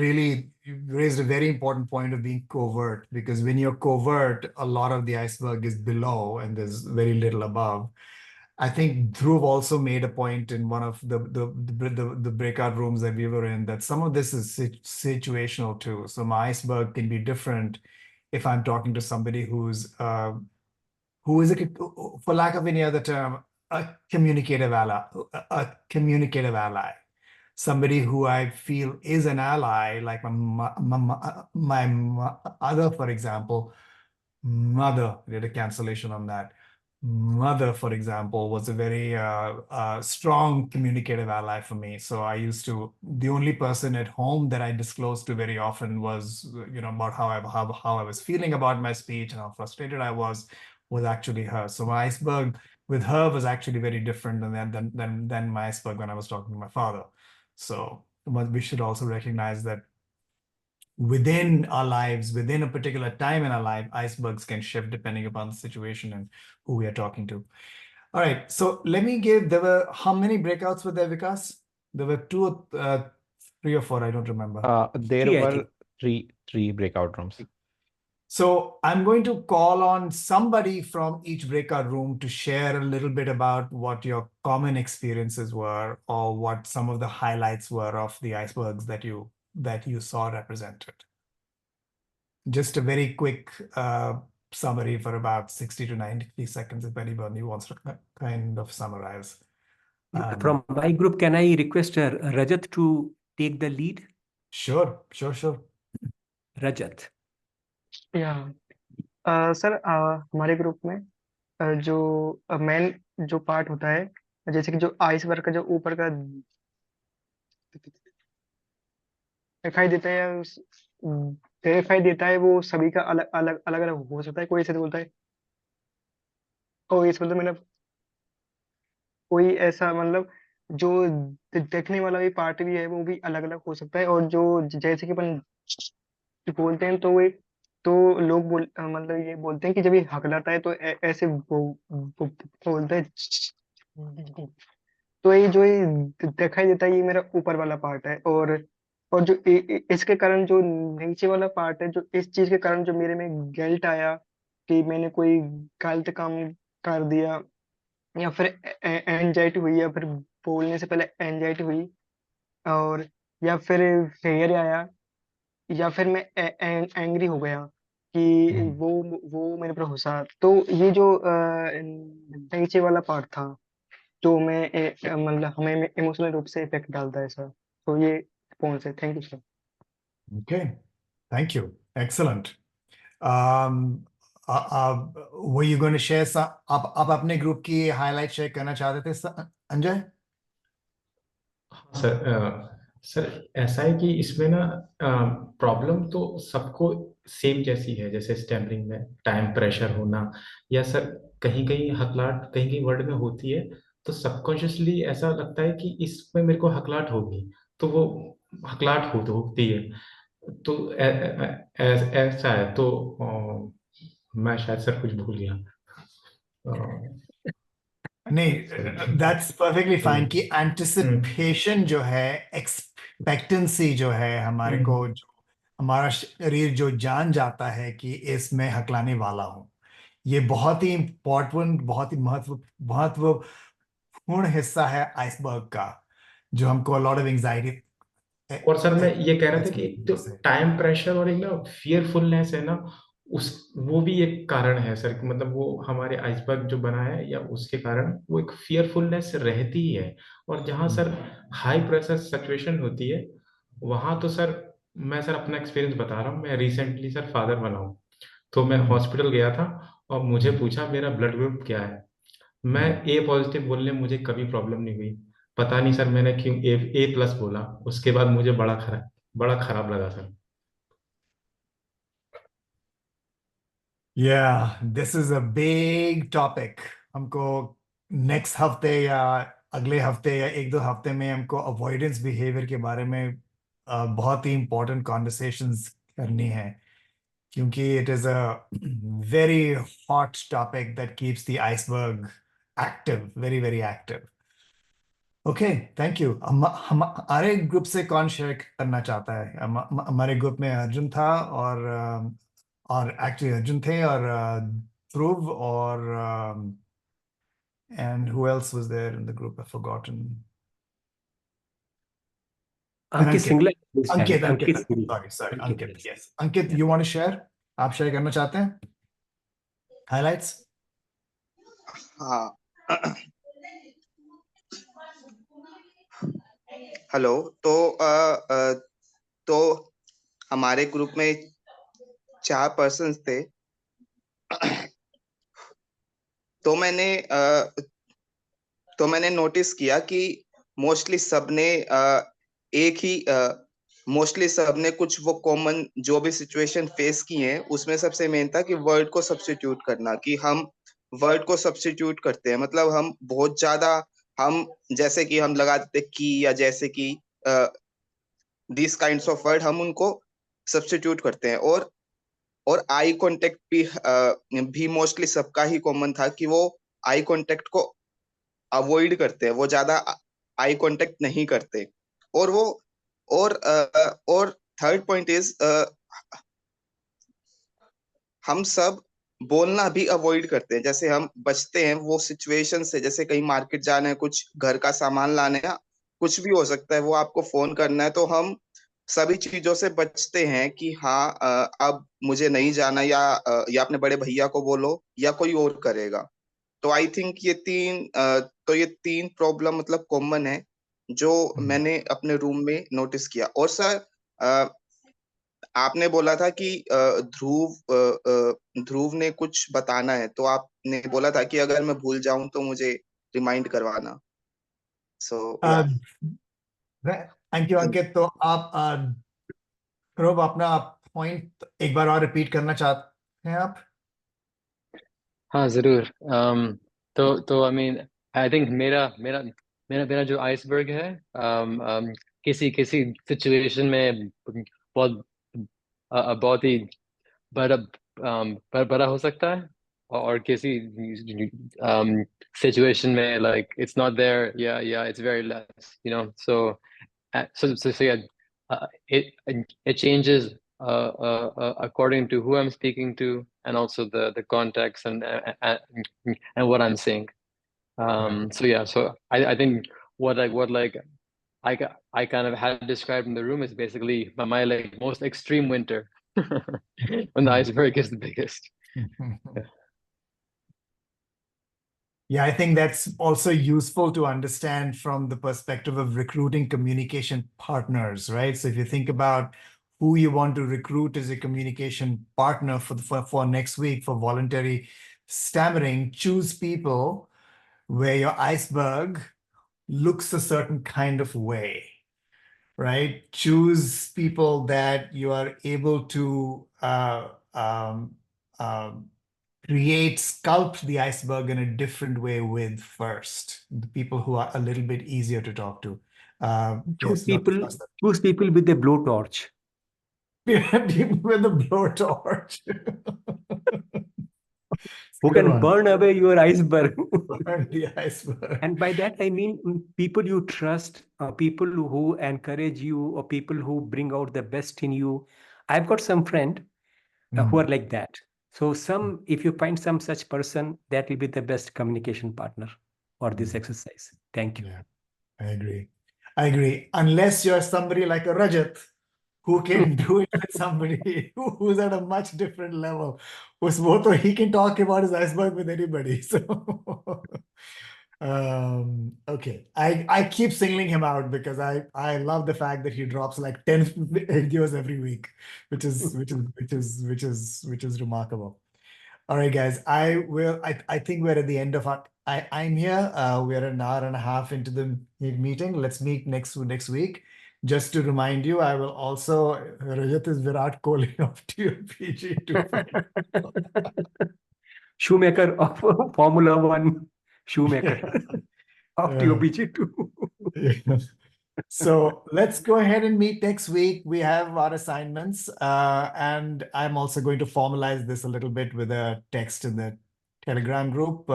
Speaker 1: really, you raised a very important point of being covert, because when you're covert, a lot of the iceberg is below and there's very little above. I think Dhruv also made a point in one of the breakout rooms that we were in, that some of this is situational too. So my iceberg can be different if I'm talking to somebody who is for lack of any other term, a communicative ally, somebody who I feel is an ally, like my mother, for example. Mother, did a cancellation on that. Mother, for example, was a very strong communicative ally for me. So the only person at home that I disclosed to very often was, about how I was feeling about my speech and how frustrated I was actually her. So my iceberg with her was actually very different than my iceberg when I was talking to my father. So we should also recognize that within our lives, within a particular time in our life, icebergs can shift depending upon the situation and who we are talking to. All right, so how many breakouts were there, Vikas? There were three or four, I don't remember.
Speaker 14: There
Speaker 7: Three, I
Speaker 14: were
Speaker 7: think.
Speaker 14: three breakout rooms.
Speaker 1: So I'm going to call on somebody from each breakout room to share a little bit about what your common experiences were, or what some of the highlights were of the icebergs that you saw represented. Just a very quick summary for about 60 to 90 seconds, if anybody wants to kind of summarize.
Speaker 7: From my group, can I request Rajat to take the lead?
Speaker 1: Sure.
Speaker 7: Rajat.
Speaker 4: या sir हमारे group में जो main जो part होता है, जैसे कि जो आइसबर्ग का जो ऊपर का दिखाई देता है, दिखाई देता है, वो सभी का अलग अलग अलग अलग हो सकता है। कोई ऐसे बोलता है, ओ इस मतलब मेरा कोई ऐसा मतलब जो देखने वाला भी पार्ट भी है वो भी अलग अलग हो सकता है। और जो जैसे कि अपन बोलते हैं तो वे तो लोग मतलब ये बोलते हैं कि जब ये हकलाता है तो ऐसे बोलते हैं। तो ये जो ये दिखाई देता है, ये मेरा ऊपर वाला पार्ट है। और जो इसके कारण जो नीचे वाला पार्ट है, जो इस चीज के कारण जो मेरे में गिल्ट आया कि मैंने कोई गलत काम कर दिया, या फिर एंजाइटी हुई, या फिर बोलने से पहले एंजाइटी हुई, और या फिर फेयर आया, या फिर मैं एंग्री हो गया कि वो मेरे पर गुस्सा। तो ये जो नीचे वाला पार्ट था, जो मैं मतलब हमें इमोशनल रूप से इफेक्ट डालता है सर। तो ये पॉइंट्स है। Thank you sir.
Speaker 1: Okay, thank you. Excellent. Um, were you going to share some? आप अपने ग्रुप की हाईलाइट शेयर करना चाहते थे अंजय?
Speaker 5: हाँ सर ऐसा है कि इसमें ना प्रॉब्लम तो सबको सेम जैसी है, जैसे स्टैमरिंग में टाइम प्रेशर होना, या सर कहीं कहीं हकलाहट कहीं कहीं वर्ड में होती है, तो सबकॉन्शियसली ऐसा लगता है कि इसमें मेरे को हकलाहट होगी, तो वो हकलाहट होती है। तो ऐसा है, तो मैं शायद सर कुछ भूल गया।
Speaker 1: नहीं, दैट्स परफेक्टली फाइन कि एंटिसिपेशन जो है, एक्सपेक्टेंसी जो है, हमारे को हमारा शरीर जो जान जाता है कि इसमें हकलाने वाला हूँ। ये बहुत ही इम्पोर्टेंट, बहुत ही महत्वपूर्ण हिस्सा है आइसबर्ग का, जो हमको लॉट ऑफ एंजाइटी
Speaker 5: और सर मैं ये कह रहा था कि एक तो
Speaker 1: से।
Speaker 5: टाइम प्रेशर और एक ना फियरफुलनेस है ना, उस वो भी एक कारण है सर, कि मतलब वो हमारे आइसबर्ग जो बना है या उसके कारण वो एक फियरफुलनेस रहती ही है। और जहाँ सर हाई प्रेशर सिचुएशन होती है, वहां तो सर मैं सर अपना एक्सपीरियंस बता रहा हूँ। मैं रिसेंटली सर फादर बना हूँ, तो मैं हॉस्पिटल गया था और मुझे पूछा मेरा ब्लड ग्रुप क्या है। मैं ए पॉजिटिव बोलने मुझे कभी प्रॉब्लम नहीं हुई। पता नहीं सर मैंने क्यों ए प्लस बोला, उसके बाद मुझे बड़ा खराब लगा sir.
Speaker 1: Yeah, this is a big topic. हमको नेक्स्ट हफ्ते या अगले हफ्ते या एक दो हफ्ते में हमको अवॉइडेंस बिहेवियर के बारे में बहुत ही इंपॉर्टेंट कॉन्वर्सेशंस करनी है, क्योंकि it is a very hot topic that keeps the iceberg active, very very active. Okay, thank you. हमारे ग्रुप से कौन शेयर करना चाहता है? हमारे ग्रुप में अर्जुन था, और एक्चुअली अर्जुन थे, और ध्रुव, और and who else was there in the group? I've forgotten. And
Speaker 7: Ankit
Speaker 1: Ankit.
Speaker 7: Singla is fine.
Speaker 1: Ankit,
Speaker 7: Ankit
Speaker 1: sorry,
Speaker 7: Ankit,
Speaker 1: Ankit.
Speaker 7: yes.
Speaker 1: Yes, Ankit, you want to share? आप शेयर करना चाहते हैं highlights?
Speaker 6: हाँ। हेलो। तो हमारे ग्रुप में 4 persons थे। तो मैंने नोटिस किया कि मोस्टली सबने मोस्टली सबने कुछ वो कॉमन जो भी सिचुएशन फेस की है, उसमें सबसे मेन था कि वर्ड को सब्स्टिट्यूट करना, कि हम वर्ड को सब्स्टिट्यूट करते हैं। मतलब हम बहुत ज्यादा, हम जैसे कि हम लगा देते की, या जैसे कि दिस काइंड्स ऑफ वर्ड हम उनको सब्स्टिट्यूट करते हैं। और आई कांटेक्ट भी मोस्टली सबका ही कॉमन था कि वो आई कांटेक्ट को अवॉइड करते हैं, वो ज्यादा आई कांटेक्ट नहीं करते। और वो और थर्ड पॉइंट इज, हम सब बोलना भी अवॉइड करते हैं। जैसे हम बचते हैं वो सिचुएशन से, जैसे कहीं मार्केट जाना है, कुछ घर का सामान लाने है, कुछ भी हो सकता है, वो आपको फोन करना है, तो हम सभी चीजों से बचते हैं कि हाँ अब मुझे नहीं जाना, या अपने बड़े भैया को बोलो, या कोई और करेगा। तो आई थिंक ये तीन प्रॉब्लम मतलब कॉमन है, जो मैंने अपने रूम में नोटिस किया। और सर आपने बोला था कि ध्रुव ने कुछ बताना है, तो आपने बोला था कि अगर मैं भूल जाऊं तो मुझे रिमाइंड करवाना। सो या
Speaker 1: थैंक यू अंकित। तो आप ध्रुव अपना पॉइंट एक बार और रिपीट करना चाहते हैं आप?
Speaker 8: हाँ जरूर। तो आई मीन आई थिंक मेरा मेरा मेरा मेरा जो आइसबर्ग है, किसी किसी सिचुएशन में बहुत बहुत ही बड़ा बड़ा हो सकता है, और किसी सिचुएशन में like it's not there, yeah it's very less, so yeah, it changes according to who I'm speaking to, and also the context and what I'm saying. So yeah, so I think what I kind of had described in the room is basically my like most extreme winter when the iceberg is the biggest.
Speaker 1: Yeah, I think that's also useful to understand from the perspective of recruiting communication partners, right? So if you think about who you want to recruit as a communication partner for next week for voluntary stammering, choose people where your iceberg looks a certain kind of way, right? Choose people that you are able to sculpt the iceberg in a different way with first. The people who are a little bit easier to talk to.
Speaker 7: Choose
Speaker 1: Yes, Dr.
Speaker 7: people,
Speaker 1: Sastha.
Speaker 7: choose people with a blowtorch.
Speaker 1: People with a blowtorch.
Speaker 7: Who
Speaker 1: Good
Speaker 7: can
Speaker 1: one.
Speaker 7: burn away your iceberg.
Speaker 1: Burn the iceberg.
Speaker 7: And by that, I mean people you trust, people who encourage you, or people who bring out the best in you. I've got some friend who are like that. So if you find some such person, that will be the best communication partner for this exercise. Thank you.
Speaker 1: Yeah, I agree. Unless you're somebody like a Rajat, who can do it with somebody who's at a much different level. He can talk about his iceberg with anybody. So okay. I keep singling him out because I love the fact that he drops like 10 videos every week, which is remarkable. All right, guys. I think we're at the end of I'm here. We're an hour and a half into the meeting. Let's meet next week. Just to remind you, I will also Rajat is Virat Kohli of TOPG 2.0.
Speaker 7: Shoemaker of Formula One, shoemaker of TOPG 2.
Speaker 1: So let's go ahead and meet next week. We have our assignments, and I'm also going to formalize this a little bit with a text in the Telegram group.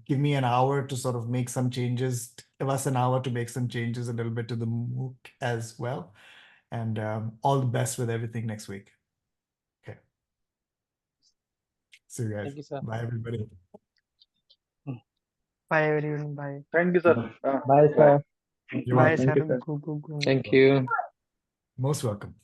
Speaker 1: Give me an hour to sort of make some changes. Give us an hour to make some changes a little bit to the MOOC as well. And all the best with everything next week. Okay. See you guys.
Speaker 3: Thank you, sir.
Speaker 1: Bye, everybody.
Speaker 4: Bye everyone. Bye.
Speaker 11: Thank you, sir.
Speaker 9: Bye, sir.
Speaker 1: You're
Speaker 4: Bye
Speaker 1: welcome.
Speaker 4: sir.
Speaker 9: Thank you, sir.
Speaker 4: Go.
Speaker 8: Thank you.
Speaker 1: Most welcome.